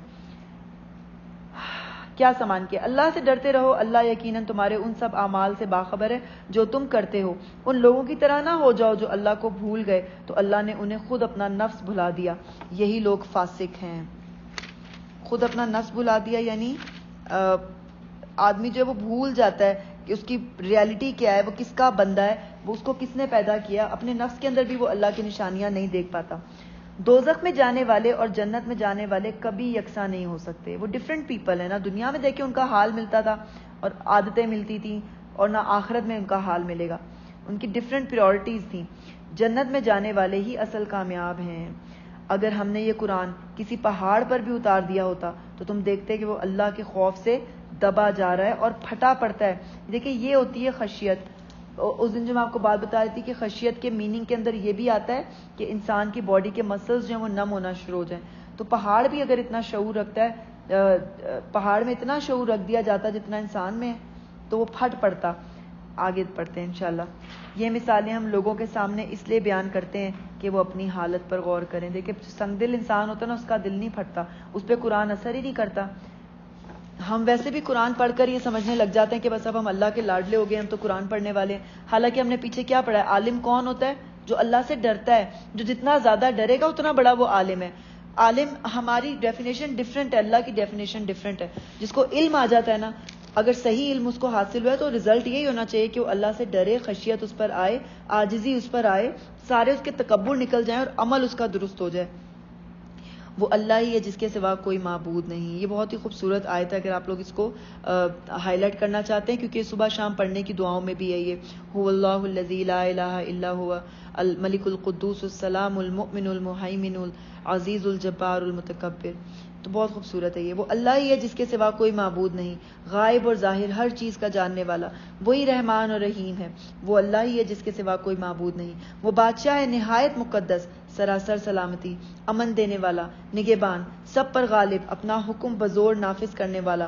کیا سامان کیا؟ اللہ سے ڈرتے رہو، اللہ یقیناً تمہارے ان سب اعمال سے باخبر ہے جو تم کرتے ہو۔ ان لوگوں کی طرح نہ ہو جاؤ جو اللہ کو بھول گئے تو اللہ نے انہیں خود اپنا نفس بھلا دیا، یہی لوگ فاسق ہیں۔ خود اپنا نفس بھلا دیا یعنی آدمی جو ہے وہ بھول جاتا ہے کہ اس کی ریالٹی کیا ہے، وہ کس کا بندہ ہے، وہ اس کو کس نے پیدا کیا، اپنے نفس کے اندر بھی وہ اللہ کی نشانیاں نہیں دیکھ پاتا۔ دوزخ میں جانے والے اور جنت میں جانے والے کبھی یکساں نہیں ہو سکتے، وہ ڈیفرنٹ پیپل ہیں۔ نہ دنیا میں دیکھیں ان کا حال ملتا تھا اور عادتیں ملتی تھیں، اور نہ آخرت میں ان کا حال ملے گا، ان کی ڈیفرنٹ پریورٹیز تھیں۔ جنت میں جانے والے ہی اصل کامیاب ہیں۔ اگر ہم نے یہ قرآن کسی پہاڑ پر بھی اتار دیا ہوتا تو تم دیکھتے کہ وہ اللہ کے خوف سے دبا جا رہا ہے اور پھٹا پڑتا ہے۔ دیکھیں یہ ہوتی ہے خشیت۔ اس دن جو میں آپ کو بات بتا رہی تھی کہ خشیت کے میننگ کے اندر یہ بھی آتا ہے کہ انسان کی باڈی کے مسلز جو ہیں وہ نم ہونا شروع ہو جائیں۔ تو پہاڑ بھی اگر اتنا شعور رکھتا ہے، پہاڑ میں اتنا شعور رکھ دیا جاتا جتنا انسان میں ہے تو وہ پھٹ پڑتا۔ آگے پڑھتے ہیں انشاءاللہ۔ یہ مثالیں ہم لوگوں کے سامنے اس لیے بیان کرتے ہیں کہ وہ اپنی حالت پر غور کریں۔ دیکھیں سنگ دل انسان ہوتا ہے نا، اس کا دل نہیں پھٹتا، اس پہ قرآن اثر ہی نہیں کرتا۔ ہم ویسے بھی قرآن پڑھ کر یہ سمجھنے لگ جاتے ہیں کہ بس اب ہم اللہ کے لاڈلے ہو گئے، ہم تو قرآن پڑھنے والے ہیں، حالانکہ ہم نے پیچھے کیا پڑھا ہے؟ عالم کون ہوتا ہے؟ جو اللہ سے ڈرتا ہے، جو جتنا زیادہ ڈرے گا اتنا بڑا وہ عالم ہے۔ عالم ہماری ڈیفینیشن ڈفرینٹ ہے، اللہ کی ڈیفینیشن ڈفرینٹ ہے۔ جس کو علم آ جاتا ہے نا، اگر صحیح علم اس کو حاصل ہوا ہے تو رزلٹ یہی ہونا چاہیے کہ وہ اللہ سے ڈرے، خشیت اس پر آئے، عاجزی اس پر آئے، سارے اس کے تکبر نکل جائیں اور عمل اس کا درست ہو جائے۔ وہ اللہ ہی ہے جس کے سوا کوئی معبود نہیں۔ یہ بہت ہی خوبصورت آیت ہے، اگر آپ لوگ اس کو ہائی لائٹ کرنا چاہتے ہیں، کیونکہ صبح شام پڑھنے کی دعاؤں میں بھی ہے یہ، هو اللہ الذی لا الہ الا هو الملک القدوس السلام المؤمن المہیمن العزیز الجبار المتکبر۔ تو بہت خوبصورت ہے یہ۔ وہ اللہ ہی ہے جس کے سوا کوئی معبود نہیں، غائب اور ظاہر ہر چیز کا جاننے والا، وہی رحمان اور رحیم ہے۔ وہ اللہ ہی ہے جس کے سوا کوئی معبود نہیں۔ وہ بادشاہ ہے نہایت مقدس، سراسر سلامتی، امن دینے والا، نگہبان، سب پر غالب، اپنا حکم بزور نافذ کرنے والا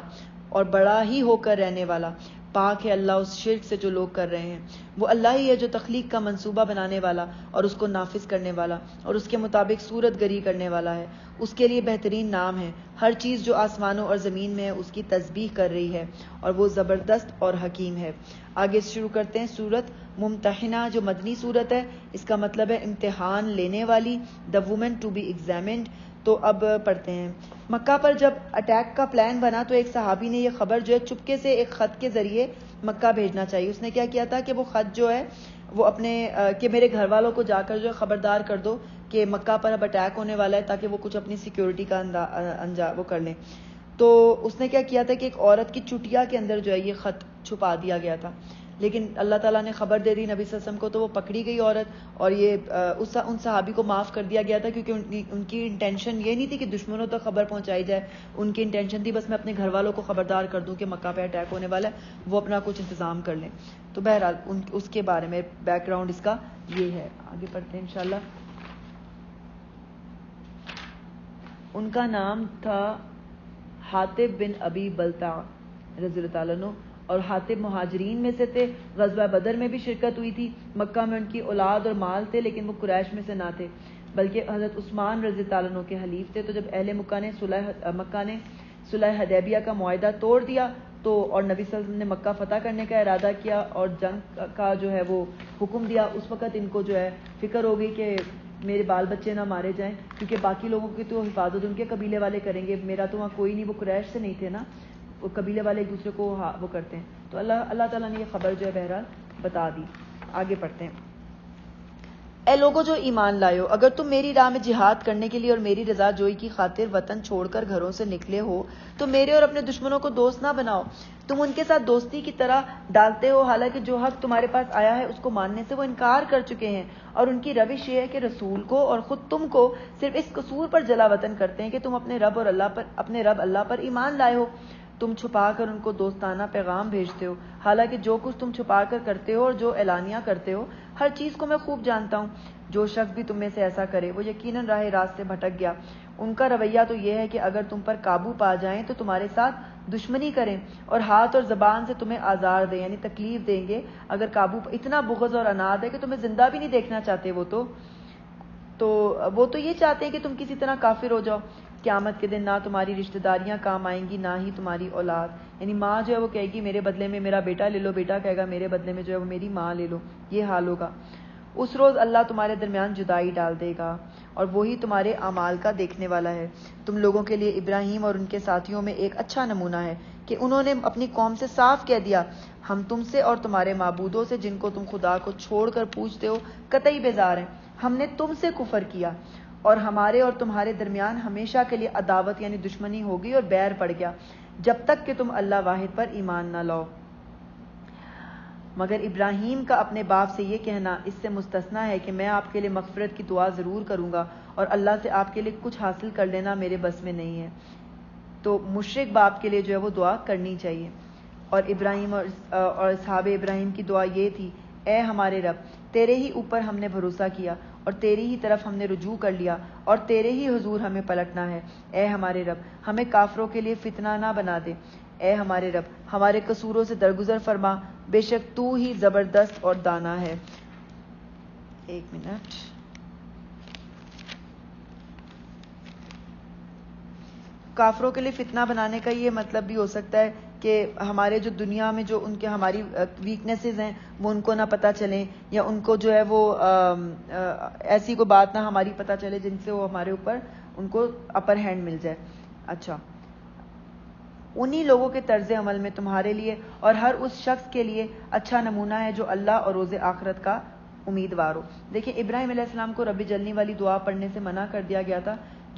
اور بڑا ہی ہو کر رہنے والا۔ پاک ہے اللہ اس شرک سے جو لوگ کر رہے ہیں۔ وہ اللہ ہی ہے جو تخلیق کا منصوبہ بنانے والا اور اس کو نافذ کرنے والا اور اس کے مطابق صورت گری کرنے والا ہے۔ اس کے لیے بہترین نام ہے۔ ہر چیز جو آسمانوں اور زمین میں ہے اس کی تسبیح کر رہی ہے، اور وہ زبردست اور حکیم ہے۔ آگے شروع کرتے ہیں۔ سورت ممتحنہ جو مدنی سورت ہے، اس کا مطلب ہے امتحان لینے والی، the woman to be examined. تو اب پڑھتے ہیں۔ مکہ پر جب اٹیک کا پلان بنا تو ایک صحابی نے یہ خبر جو ہے چپکے سے ایک خط کے ذریعے مکہ بھیجنا چاہیے۔ اس نے کیا کیا تھا کہ وہ خط جو ہے وہ اپنے کہ میرے گھر والوں کو جا کر جو ہے خبردار کر دو کہ مکہ پر اب اٹیک ہونے والا ہے، تاکہ وہ کچھ اپنی سیکیورٹی کا وہ کر لیں۔ تو اس نے کیا کیا تھا کہ ایک عورت کی چٹیا کے اندر جو ہے یہ خط چھپا دیا گیا تھا، لیکن اللہ تعالیٰ نے خبر دے دی نبی صلی اللہ علیہ وسلم کو، تو وہ پکڑی گئی عورت، اور یہ ان صحابی کو معاف کر دیا گیا تھا، کیونکہ ان کی انٹینشن یہ نہیں تھی کہ دشمنوں تک خبر پہنچائی جائے، ان کی انٹینشن تھی بس میں اپنے گھر والوں کو خبردار کر دوں کہ مکہ پہ اٹیک ہونے والا ہے، وہ اپنا کچھ انتظام کر لیں۔ تو بہرحال اس کے بارے میں بیک گراؤنڈ اس کا یہ ہے۔ آگے پڑھتے ہیں انشاءاللہ۔ ان کا نام تھا حاطب بن ابی بلتع رضی اللہ تعالیٰ عنہ، اور حاطب مہاجرین میں سے تھے۔ غزوہ بدر میں بھی شرکت ہوئی تھی۔ مکہ میں ان کی اولاد اور مال تھے، لیکن وہ قریش میں سے نہ تھے، بلکہ حضرت عثمان رضی اللہ عنہ کے حلیف تھے۔ تو جب اہل مکہ نے صلح حدیبیہ کا معاہدہ توڑ دیا تو اور نبی صلی اللہ علیہ وسلم نے مکہ فتح کرنے کا ارادہ کیا اور جنگ کا جو ہے وہ حکم دیا، اس وقت ان کو جو ہے فکر ہو گئی کہ میرے بال بچے نہ مارے جائیں، کیونکہ باقی لوگوں کی تو حفاظت ان کے قبیلے والے کریں گے، میرا تو وہاں کوئی نہیں، وہ قریش سے نہیں تھے نا، وہ قبیلے والے ایک دوسرے کو وہ کرتے ہیں۔ تو اللہ تعالیٰ نے یہ خبر جو ہے بہرحال بتا دی۔ آگے پڑھتے ہیں۔ اے لوگوں جو ایمان لائے ہو، اگر تم میری راہ میں جہاد کرنے کے لیے اور میری رضا جوئی کی خاطر وطن چھوڑ کر گھروں سے نکلے ہو تو میرے اور اپنے دشمنوں کو دوست نہ بناؤ۔ تم ان کے ساتھ دوستی کی طرح ڈالتے ہو، حالانکہ جو حق تمہارے پاس آیا ہے اس کو ماننے سے وہ انکار کر چکے ہیں، اور ان کی روش یہ ہے کہ رسول کو اور خود تم کو صرف اس قصور پر جلا وطن کرتے ہیں کہ تم اپنے رب اللہ پر ایمان لائے ہو۔ تم چھپا کر ان کو دوستانہ پیغام بھیجتے ہو، حالانکہ جو کچھ تم چھپا کر کرتے ہو اور جو اعلانیہ کرتے ہو ہر چیز کو میں خوب جانتا ہوں۔ جو شخص بھی تم میں سے ایسا کرے وہ یقیناً راہ راست سے بھٹک گیا۔ ان کا رویہ تو یہ ہے کہ اگر تم پر قابو پا جائیں تو تمہارے ساتھ دشمنی کریں اور ہاتھ اور زبان سے تمہیں آزار دیں، یعنی تکلیف دیں گے۔ اگر قابو اتنا بغض اور اناد ہے کہ تمہیں زندہ بھی نہیں دیکھنا چاہتے، وہ تو یہ چاہتے ہیں کہ تم کسی طرح کافر ہو جاؤ۔ قیامت کے دن نہ تمہاری رشتہ داریاں کام آئیں گی، نہ ہی تمہاری اولاد، یعنی ماں جو ہے وہ کہے گی میرے بدلے میں میرا بیٹا لے لو، بیٹا کہے گا میرے بدلے میں جو ہے وہ میری ماں لے لو، یہ حال ہوگا۔ اس روز اللہ تمہارے درمیان جدائی ڈال دے گا اور وہی تمہارے اعمال کا دیکھنے والا ہے۔ تم لوگوں کے لیے ابراہیم اور ان کے ساتھیوں میں ایک اچھا نمونہ ہے کہ انہوں نے اپنی قوم سے صاف کہہ دیا، ہم تم سے اور تمہارے معبودوں سے جن کو تم خدا کو چھوڑ کر پوجتے ہو قطعی بیزار ہیں۔ ہم نے تم سے کفر کیا اور ہمارے اور تمہارے درمیان ہمیشہ کے لیے عداوت یعنی دشمنی ہوگی اور بیر پڑ گیا جب تک کہ تم اللہ واحد پر ایمان نہ لاؤ۔ مگر ابراہیم کا اپنے باپ سے یہ کہنا اس سے مستثنا ہے کہ میں آپ کے لیے مغفرت کی دعا ضرور کروں گا اور اللہ سے آپ کے لیے کچھ حاصل کر لینا میرے بس میں نہیں ہے۔ تو مشرک باپ کے لیے جو ہے وہ دعا کرنی چاہیے۔ اور ابراہیم اور اصحاب ابراہیم کی دعا یہ تھی، اے ہمارے رب، تیرے ہی اوپر ہم نے بھروسہ کیا اور تیری ہی طرف ہم نے رجوع کر لیا اور تیرے ہی حضور ہمیں پلٹنا ہے۔ اے ہمارے رب، ہمیں کافروں کے لیے فتنہ نہ بنا دے۔ اے ہمارے رب، ہمارے قصوروں سے درگزر فرما، بے شک تو ہی زبردست اور دانا ہے۔ ایک منٹ، کافروں کے لیے فتنہ بنانے کا یہ مطلب بھی ہو سکتا ہے کہ ہمارے جو دنیا میں جو ان کے ہماری ویکنیسز ہیں وہ ان کو نہ پتہ چلیں، یا ان کو جو ہے وہ ایسی کوئی بات نہ ہماری پتہ چلے جن سے وہ ہمارے اوپر ان کو اپر ہینڈ مل جائے۔ اچھا، انہی لوگوں کے طرز عمل میں تمہارے لیے اور ہر اس شخص کے لیے اچھا نمونہ ہے جو اللہ اور روز آخرت کا امیدوار ہو۔ دیکھیں، ابراہیم علیہ السلام کو رب جلنی والی دعا پڑھنے سے منع کر دیا گیا تھا۔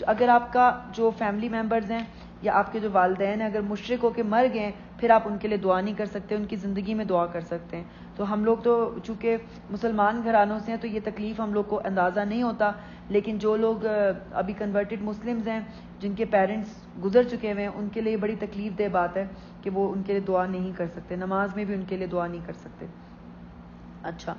اگر آپ کا جو فیملی ممبرز ہیں یا آپ کے جو والدین ہیں اگر مشرک ہو کے مر گئے پھر آپ ان کے لیے دعا نہیں کر سکتے، ان کی زندگی میں دعا کر سکتے ہیں۔ تو ہم لوگ تو چونکہ مسلمان گھرانوں سے ہیں تو یہ تکلیف ہم لوگ کو اندازہ نہیں ہوتا، لیکن جو لوگ ابھی کنورٹڈ مسلمز ہیں جن کے پیرنٹس گزر چکے ہوئے ہیں ان کے لیے بڑی تکلیف دہ بات ہے کہ وہ ان کے لیے دعا نہیں کر سکتے، نماز میں بھی ان کے لیے دعا نہیں کر سکتے۔ اچھا،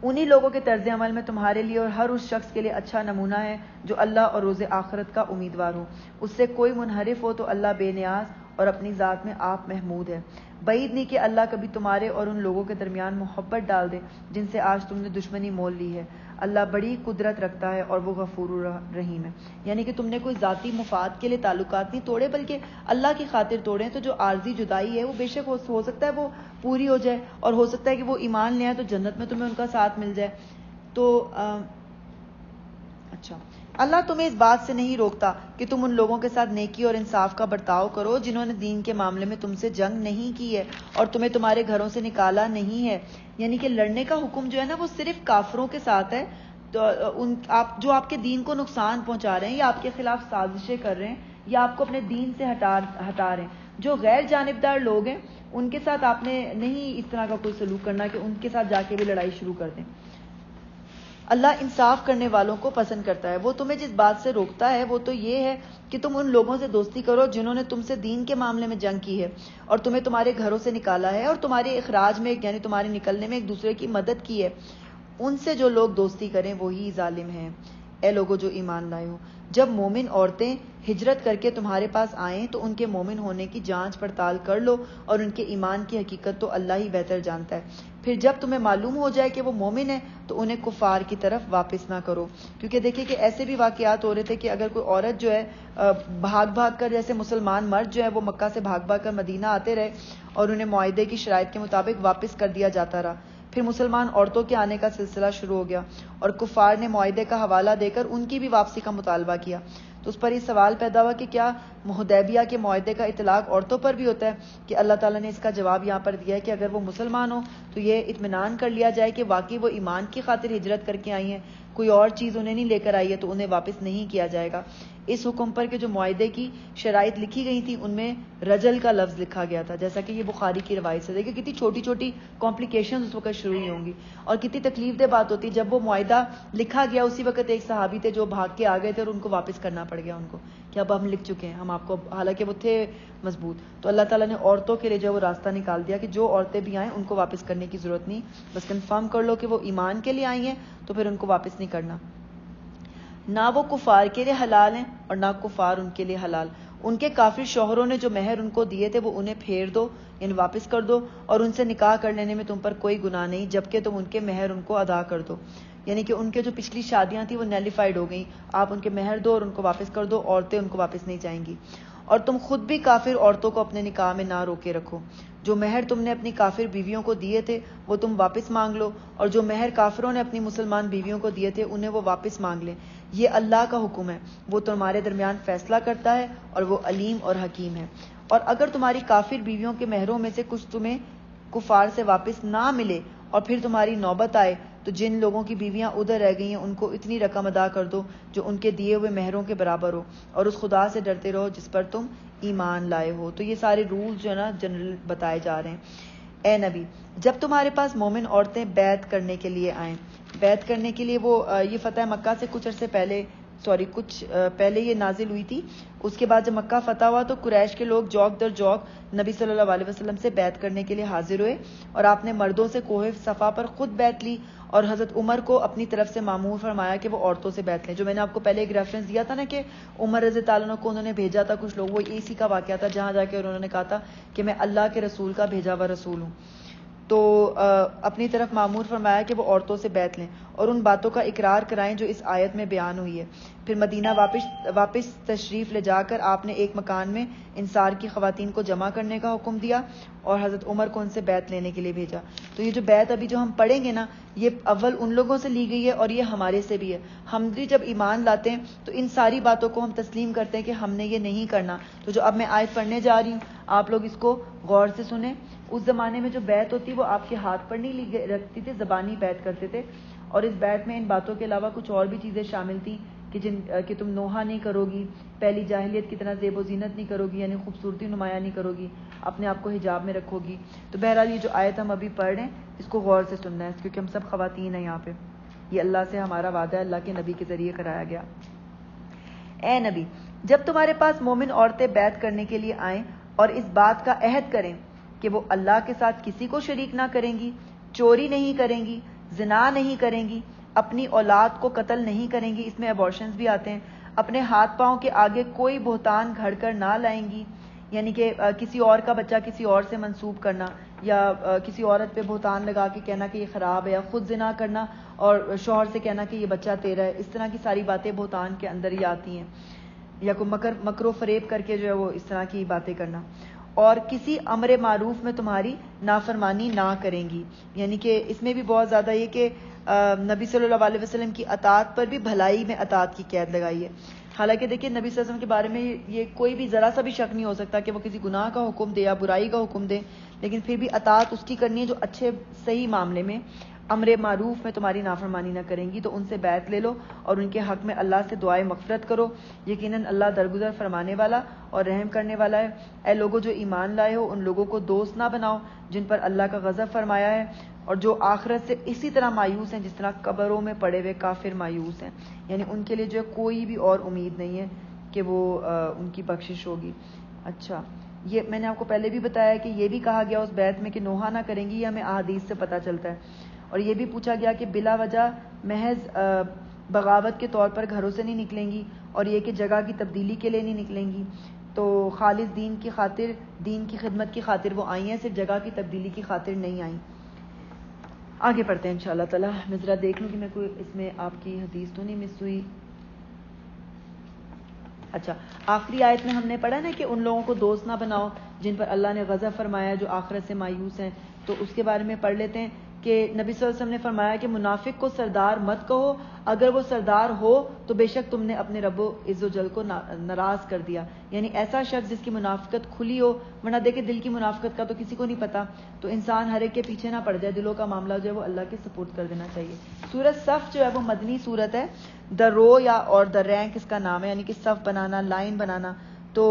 انہی لوگوں کے طرز عمل میں تمہارے لیے اور ہر اس شخص کے لیے اچھا نمونہ ہے جو اللہ اور روز آخرت کا امیدوار ہو۔ اس سے کوئی منحرف ہو تو اللہ بے نیاز اور اپنی ذات میں آپ محمود ہے۔ بعید نہیں کہ اللہ کبھی تمہارے اور ان لوگوں کے درمیان محبت ڈال دے جن سے آج تم نے دشمنی مول لی ہے۔ اللہ بڑی قدرت رکھتا ہے اور وہ غفور رحیم ہے۔ یعنی کہ تم نے کوئی ذاتی مفاد کے لیے تعلقات نہیں توڑے بلکہ اللہ کی خاطر توڑے ہیں، تو جو عارضی جدائی ہے وہ بے شک ہو سکتا ہے وہ پوری ہو جائے اور ہو سکتا ہے کہ وہ ایمان لے آئے تو جنت میں تمہیں ان کا ساتھ مل جائے۔ تو اچھا، اللہ تمہیں اس بات سے نہیں روکتا کہ تم ان لوگوں کے ساتھ نیکی اور انصاف کا برتاؤ کرو جنہوں نے دین کے معاملے میں تم سے جنگ نہیں کی ہے اور تمہیں تمہارے گھروں سے نکالا نہیں ہے۔ یعنی کہ لڑنے کا حکم جو ہے نا وہ صرف کافروں کے ساتھ ہے، تو جو آپ کے دین کو نقصان پہنچا رہے ہیں یا آپ کے خلاف سازشیں کر رہے ہیں یا آپ کو اپنے دین سے ہٹا رہے ہیں، جو غیر جانبدار لوگ ہیں ان کے ساتھ آپ نے نہیں اس طرح کا کوئی سلوک کرنا کہ ان کے ساتھ جا کے بھی لڑائی شروع کر دیں۔ اللہ انصاف کرنے والوں کو پسند کرتا ہے۔ وہ تمہیں جس بات سے روکتا ہے وہ تو یہ ہے کہ تم ان لوگوں سے دوستی کرو جنہوں نے تم سے دین کے معاملے میں جنگ کی ہے اور تمہیں تمہارے گھروں سے نکالا ہے اور تمہارے اخراج میں یعنی تمہارے نکلنے میں ایک دوسرے کی مدد کی ہے۔ ان سے جو لوگ دوستی کریں وہی ظالم ہیں۔ اے لوگوں جو ایمان لائے ہو، جب مومن عورتیں ہجرت کر کے تمہارے پاس آئیں تو ان کے مومن ہونے کی جانچ پڑتال کر لو اور ان کے ایمان کی حقیقت تو اللہ ہی بہتر جانتا ہے۔ پھر جب تمہیں معلوم ہو جائے کہ وہ مومن ہے تو انہیں کفار کی طرف واپس نہ کرو، کیونکہ دیکھیں کہ ایسے بھی واقعات ہو رہے تھے کہ اگر کوئی عورت جو ہے بھاگ کر، جیسے مسلمان مرد جو ہے وہ مکہ سے بھاگ کر مدینہ آتے رہے اور انہیں معاہدے کی شرائط کے مطابق واپس کر دیا جاتا رہا، پھر مسلمان عورتوں کے آنے کا سلسلہ شروع ہو گیا اور کفار نے معاہدے کا حوالہ دے کر ان کی بھی واپسی کا مطالبہ کیا، تو اس پر یہ سوال پیدا ہوا کہ کیا حدیبیہ کے معاہدے کا اطلاق عورتوں پر بھی ہوتا ہے؟ کہ اللہ تعالیٰ نے اس کا جواب یہاں پر دیا ہے کہ اگر وہ مسلمان ہو تو یہ اطمینان کر لیا جائے کہ واقعی وہ ایمان کی خاطر ہجرت کر کے آئی ہیں، کوئی اور چیز انہیں نہیں لے کر آئی ہے تو انہیں واپس نہیں کیا جائے گا۔ اس حکم پر کہ جو معاہدے کی شرائط لکھی گئی تھی ان میں رجل کا لفظ لکھا گیا تھا، جیسا کہ یہ بخاری کی روایت سے، دیکھیں کتنی چھوٹی چھوٹی کمپلیکیشنز اس وقت شروع ہوں گی اور کتنی تکلیف دہ بات ہوتی۔ جب وہ معاہدہ لکھا گیا اسی وقت ایک صحابی تھے جو بھاگ کے آ گئے تھے اور ان کو واپس کرنا پڑ گیا ان کو کہ اب ہم لکھ چکے ہیں ہم آپ کو, حالانکہ وہ تھے مضبوط. تو اللہ تعالیٰ نے عورتوں کے لیے جو وہ راستہ نکال دیا کہ جو عورتیں بھی آئیں ان کو واپس کرنے کی ضرورت نہیں, بس کنفرم کر لو کہ وہ ایمان کے لیے آئی ہیں تو پھر ان کو واپس نہیں کرنا. نہ وہ کفار کے لیے حلال ہیں اور نہ کفار ان کے لیے حلال. ان کے کافر شوہروں نے جو مہر ان کو دیے تھے وہ انہیں پھیر دو, یعنی واپس کر دو, اور ان سے نکاح کر لینے میں تم پر کوئی گناہ نہیں جبکہ تم ان کے مہر ان کو ادا کر دو. یعنی کہ ان کے جو پچھلی شادیاں تھیں وہ نیلیفائڈ ہو گئیں, آپ ان کے مہر دو اور ان کو واپس کر دو, عورتیں ان کو واپس نہیں جائیں گی. اور تم خود بھی کافر عورتوں کو اپنے نکاح میں نہ روکے رکھو. جو مہر تم نے اپنی کافر بیویوں کو دیے تھے وہ تم واپس مانگ لو, اور جو مہر کافروں نے اپنی مسلمان بیویوں کو دیے تھے انہیں وہ واپس مانگ لیں. یہ اللہ کا حکم ہے, وہ تمہارے درمیان فیصلہ کرتا ہے اور وہ علیم اور حکیم ہے. اور اگر تمہاری کافر بیویوں کے مہروں میں سے کچھ تمہیں کفار سے واپس نہ ملے اور پھر تمہاری نوبت آئے تو جن لوگوں کی بیویاں ادھر رہ گئی ہیں ان کو اتنی رقم ادا کر دو جو ان کے دیے ہوئے مہروں کے برابر ہو, اور اس خدا سے ڈرتے رہو جس پر تم ایمان لائے ہو. تو یہ سارے رولز جو ہے نا جنرل بتائے جا رہے ہیں. اے نبی, جب تمہارے پاس مومن عورتیں بیعت کرنے کے لیے آئیں, بیعت کرنے کے لیے وہ یہ فتح مکہ سے کچھ عرصے پہلے کچھ پہلے یہ نازل ہوئی تھی. اس کے بعد جب مکہ فتح ہوا تو قریش کے لوگ جوک در جوک نبی صلی اللہ علیہ وسلم سے بیعت کرنے کے لیے حاضر ہوئے, اور آپ نے مردوں سے کوہ صفا پر خود بیعت لی, اور حضرت عمر کو اپنی طرف سے مامور فرمایا کہ وہ عورتوں سے بیعت لیں. جو میں نے آپ کو پہلے ایک ریفرنس دیا تھا نا کہ عمر رضی اللہ عنہ کو انہوں نے بھیجا تھا کچھ لوگ, وہ اسی کا واقعہ تھا جہاں جا کے انہوں نے کہا تھا کہ میں اللہ کے رسول کا بھیجا ہوا رسول ہوں. تو اپنی طرف مامور فرمایا کہ وہ عورتوں سے بیعت لیں اور ان باتوں کا اقرار کرائیں جو اس آیت میں بیان ہوئی ہے. پھر مدینہ واپس تشریف لے جا کر آپ نے ایک مکان میں انصار کی خواتین کو جمع کرنے کا حکم دیا اور حضرت عمر کو ان سے بیعت لینے کے لیے بھیجا. تو یہ جو بیعت ابھی جو ہم پڑھیں گے نا یہ اول ان لوگوں سے لی گئی ہے اور یہ ہمارے سے بھی ہے. ہم بھی جب ایمان لاتے ہیں تو ان ساری باتوں کو ہم تسلیم کرتے ہیں کہ ہم نے یہ نہیں کرنا. تو جو اب میں آیت پڑھنے جا رہی ہوں آپ لوگ اس کو غور سے سنیں. اس زمانے میں جو بیعت ہوتی وہ آپ کے ہاتھ پر نہیں رکھتی تھی, زبانی بیعت کرتے تھے, اور اس بیعت میں ان باتوں کے علاوہ کچھ اور بھی چیزیں شامل تھیں کہ تم نوحہ نہیں کرو گی, پہلی جاہلیت کی طرح زیب و زینت نہیں کرو گی, یعنی خوبصورتی نمایاں نہیں کرو گی, اپنے آپ کو حجاب میں رکھو گی. تو بہرحال یہ جو آیت ہم ابھی پڑھ رہے ہیں اس کو غور سے سننا ہے کیونکہ ہم سب خواتین ہیں یہاں پہ. یہ اللہ سے ہمارا وعدہ ہے, اللہ کے نبی کے ذریعے کرایا گیا. اے نبی, جب تمہارے پاس مومن عورتیں بیعت کرنے کے لیے آئیں اور اس بات کا عہد کریں کہ وہ اللہ کے ساتھ کسی کو شریک نہ کریں گی, چوری نہیں کریں گی, زنا نہیں کریں گی, اپنی اولاد کو قتل نہیں کریں گی, اس میں ابارشنز بھی آتے ہیں, اپنے ہاتھ پاؤں کے آگے کوئی بہتان گھڑ کر نہ لائیں گی, یعنی کہ کسی اور کا بچہ کسی اور سے منسوب کرنا یا کسی عورت پہ بہتان لگا کے کہنا کہ یہ خراب ہے, یا خود زنا کرنا اور شوہر سے کہنا کہ یہ بچہ تیرا ہے. اس طرح کی ساری باتیں بہتان کے اندر ہی آتی ہیں, یا کوئی مکر و فریب کر کے جو ہے وہ اس طرح کی باتیں کرنا. اور کسی امر معروف میں تمہاری نافرمانی نہ کریں گی, یعنی کہ اس میں بھی بہت زیادہ یہ کہ نبی صلی اللہ علیہ وسلم کی اطاعت پر بھی بھلائی میں اطاعت کی قید لگائی ہے. حالانکہ دیکھیے نبی صلی اللہ علیہ وسلم کے بارے میں یہ کوئی بھی ذرا سا بھی شک نہیں ہو سکتا کہ وہ کسی گناہ کا حکم دے یا برائی کا حکم دے, لیکن پھر بھی اطاعت اس کی کرنی ہے جو اچھے صحیح معاملے میں امر معروف میں تمہاری نافرمانی نہ کریں گی. تو ان سے بیعت لے لو اور ان کے حق میں اللہ سے دعائے مغفرت کرو, یقیناً اللہ درگزر فرمانے والا اور رحم کرنے والا ہے. اے لوگوں جو ایمان لائے ہو ان لوگوں کو دوست نہ بناؤ جن پر اللہ کا غضب فرمایا ہے اور جو آخرت سے اسی طرح مایوس ہیں جس طرح قبروں میں پڑے ہوئے کافر مایوس ہیں, یعنی ان کے لیے جو ہے کوئی بھی اور امید نہیں ہے کہ وہ ان کی بخشش ہوگی. اچھا, یہ میں نے آپ کو پہلے بھی بتایا کہ یہ بھی کہا گیا اس بیعت میں کہ نوحہ نہ کریں گی, یہ ہمیں احادیث سے پتہ چلتا ہے. اور یہ بھی پوچھا گیا کہ بلا وجہ محض بغاوت کے طور پر گھروں سے نہیں نکلیں گی, اور یہ کہ جگہ کی تبدیلی کے لیے نہیں نکلیں گی, تو خالص دین کی خاطر, دین کی خدمت کی خاطر وہ آئی ہیں, صرف جگہ کی تبدیلی کی خاطر نہیں آئیں. آگے پڑھتے ہیں انشاءاللہ تعالی. میں ذرا دیکھ لوں کہ میں کوئی اس میں آپ کی حدیث تو نہیں مس ہوئی. اچھا, آخری آیت میں ہم نے پڑھا نا کہ ان لوگوں کو دوست نہ بناؤ جن پر اللہ نے غضب فرمایا جو آخرت سے مایوس ہیں. تو اس کے بارے میں پڑھ لیتے ہیں کہ نبی صلی اللہ علیہ وسلم نے فرمایا کہ منافق کو سردار مت کہو, اگر وہ سردار ہو تو بے شک تم نے اپنے رب و عز و جل کو ناراض کر دیا, یعنی ایسا شخص جس کی منافقت کھلی ہو, ورنہ دیکھیں دل کی منافقت کا تو کسی کو نہیں پتا, تو انسان ہر ایک کے پیچھے نہ پڑ جائے, دلوں کا معاملہ جو ہے وہ اللہ کے سپورٹ کر دینا چاہیے. سورۃ صف جو ہے وہ مدنی سورت ہے. دا رو یا اور دا رینک اس کا نام ہے, یعنی کہ صف بنانا, لائن بنانا. تو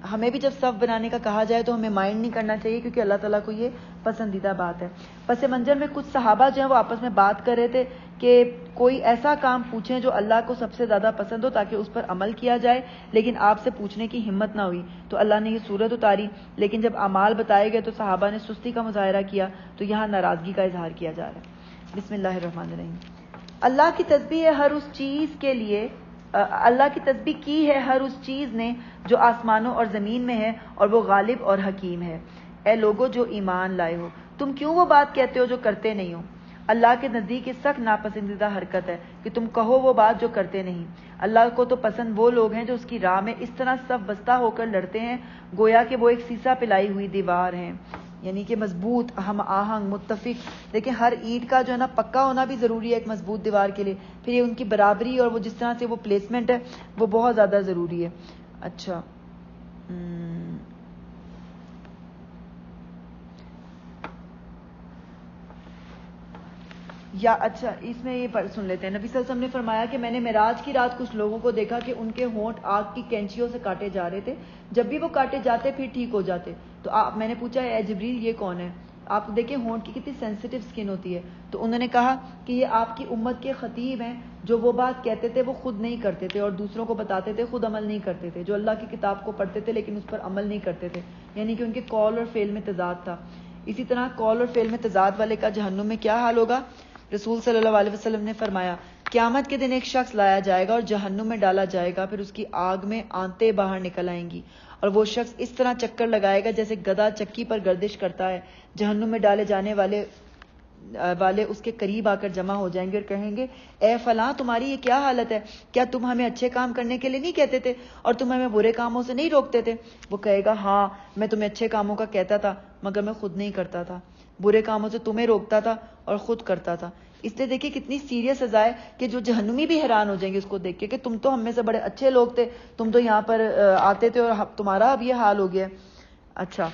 ہمیں بھی جب صف بنانے کا کہا جائے تو ہمیں مائنڈ نہیں کرنا چاہیے، کیونکہ اللہ تعالیٰ کو یہ پسندیدہ بات ہے۔ پس منظر میں کچھ صحابہ جو ہیں وہ آپس میں بات کر رہے تھے کہ کوئی ایسا کام پوچھیں جو اللہ کو سب سے زیادہ پسند ہو تاکہ اس پر عمل کیا جائے، لیکن آپ سے پوچھنے کی ہمت نہ ہوئی تو اللہ نے یہ صورت اتاری، لیکن جب اعمال بتائے گئے تو صحابہ نے سستی کا مظاہرہ کیا، تو یہاں ناراضگی کا اظہار کیا جا رہا ہے۔ بسم اللہ الرحمن الرحیم۔ اللہ کی تسبیح ہے ہر اس چیز کے لیے اللہ کی تسبیح کی ہے ہر اس چیز نے جو آسمانوں اور زمین میں ہے، اور وہ غالب اور حکیم ہے۔ اے لوگو جو ایمان لائے ہو، تم کیوں وہ بات کہتے ہو جو کرتے نہیں ہو؟ اللہ کے نزدیک یہ سخت ناپسندیدہ حرکت ہے کہ تم کہو وہ بات جو کرتے نہیں۔ اللہ کو تو پسند وہ لوگ ہیں جو اس کی راہ میں اس طرح صف بستہ ہو کر لڑتے ہیں گویا کہ وہ ایک سیسا پلائی ہوئی دیوار ہیں، یعنی کہ مضبوط، ہم آہنگ، متفق۔ دیکھیں ہر اینٹ کا جو ہے نا پکا ہونا بھی ضروری ہے ایک مضبوط دیوار کے لیے، پھر یہ ان کی برابری اور وہ جس طرح سے وہ پلیسمنٹ ہے وہ بہت زیادہ ضروری ہے۔ اچھا اچھا اس میں یہ سن لیتے ہیں۔ نبی صلی اللہ علیہ وسلم نے فرمایا کہ میں نے معراج کی رات کچھ لوگوں کو دیکھا کہ ان کے ہونٹ آگ کی کینچیوں سے کاٹے جا رہے تھے، جب بھی وہ کاٹے جاتے پھر ٹھیک ہو جاتے۔ تو میں نے پوچھا اے جبریل یہ کون ہے؟ آپ دیکھیں ہونٹ کی کتنی سینسیٹیو سکن ہوتی ہے، تو انہوں نے کہا کہ یہ آپ کی امت کے خطیب ہیں جو وہ بات کہتے تھے وہ خود نہیں کرتے تھے اور دوسروں کو بتاتے تھے، خود عمل نہیں کرتے تھے، جو اللہ کی کتاب کو پڑھتے تھے لیکن اس پر عمل نہیں کرتے تھے، یعنی کہ ان کے قول اور فعل میں تضاد تھا۔ اسی طرح قول اور فعل میں تضاد والے کا جہنم میں کیا حال ہوگا؟ رسول صلی اللہ علیہ وسلم نے فرمایا قیامت کے دن ایک شخص لایا جائے گا اور جہنم میں ڈالا جائے گا، پھر اس کی آگ میں آنتیں باہر نکل آئیں گی، اور وہ شخص اس طرح چکر لگائے گا جیسے گدھا چکی پر گردش کرتا ہے۔ جہنم میں ڈالے جانے والے اس کے قریب آ کر جمع ہو جائیں گے اور کہیں گے اے فلاں تمہاری یہ کیا حالت ہے؟ کیا تم ہمیں اچھے کام کرنے کے لیے نہیں کہتے تھے اور تم ہمیں برے کاموں سے نہیں روکتے تھے؟ وہ کہے گا ہاں میں تمہیں اچھے کاموں کا کہتا تھا مگر میں خود نہیں کرتا تھا، برے کاموں سے تمہیں روکتا تھا اور خود کرتا تھا۔ اس لیے دیکھیں کتنی سیریس سزا ہے کہ جو جہنمی بھی حیران ہو جائیں گے اس کو دیکھ کے کہ تم تو ہم میں سے بڑے اچھے لوگ تھے، تم تو یہاں پر آتے تھے اور تمہارا اب یہ حال ہو گیا۔ اچھا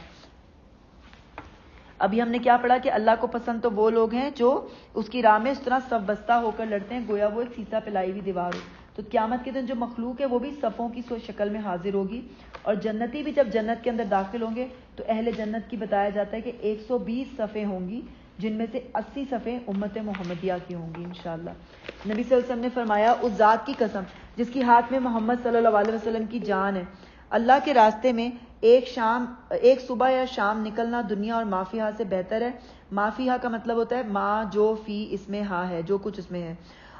ابھی ہم نے کیا پڑھا کہ اللہ کو پسند تو وہ لوگ ہیں جو اس کی راہ میں اس طرح صف بستہ ہو کر لڑتے ہیں گویا وہ ایک سیسا پلائی ہوئی دیوار ہو۔ تو قیامت کے دن جو مخلوق ہے وہ بھی صفوں کی شکل میں حاضر ہوگی، اور جنتی بھی جب جنت کے اندر داخل ہوں گے تو اہل جنت کی بتایا جاتا ہے کہ 120 صفیں ہوں گی، جن میں سے 80 صفیں امت محمدیہ کی ہوں گی انشاءاللہ۔ نبی صلی اللہ علیہ وسلم نے فرمایا اس ذات کی قسم جس کی ہاتھ میں محمد صلی اللہ علیہ وسلم کی جان ہے، اللہ کے راستے میں ایک صبح یا شام نکلنا دنیا اور ما فیہا سے بہتر ہے۔ ما فیہا کا مطلب ہوتا ہے ما جو فی اس میں ہا ہے، جو کچھ اس میں ہے،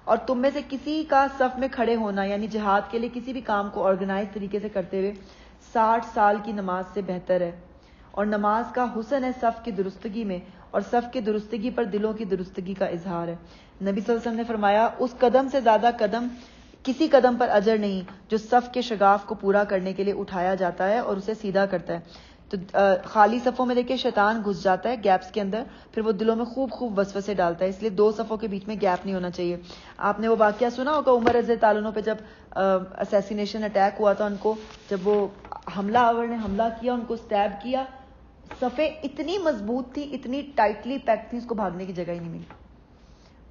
اور تم میں سے کسی کا صف میں کھڑے ہونا یعنی جہاد کے لیے کسی بھی کام کو آرگنائز طریقے سے کرتے ہوئے 60 سال کی نماز سے بہتر ہے۔ اور نماز کا حسن ہے صف کی درستگی میں، اور صف کی درستگی پر دلوں کی درستگی کا اظہار ہے۔ نبی صلی اللہ علیہ وسلم نے فرمایا اس قدم سے زیادہ قدم کسی قدم پر اجر نہیں جو صف کے شگاف کو پورا کرنے کے لیے اٹھایا جاتا ہے اور اسے سیدھا کرتا ہے۔ تو خالی صفوں میں دیکھیں شیطان گھس جاتا ہے گیپس کے اندر، پھر وہ دلوں میں خوب وسوسے ڈالتا ہے، اس لیے 2 صفوں کے بیچ میں گیپ نہیں ہونا چاہیے۔ آپ نے وہ واقعہ سنا ہوگا عمر رضی اللہ عنہ پہ جب اسیسینیشن اٹیک ہوا تھا، ان کو جب وہ حملہ آور نے حملہ کیا، ان کو سٹیب کیا، صفیں اتنی مضبوط تھی، اتنی ٹائٹلی پیک تھی، اس کو بھاگنے کی جگہ ہی نہیں ملی،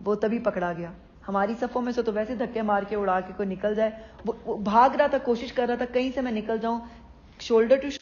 وہ تبھی پکڑا گیا۔ ہماری صفوں میں سے تو ویسے دھکے مار کے اڑا کے کوئی نکل جائے، وہ بھاگ رہا تھا، کوشش کر رہا تھا کہیں سے میں نکل جاؤں، شولڈر ٹو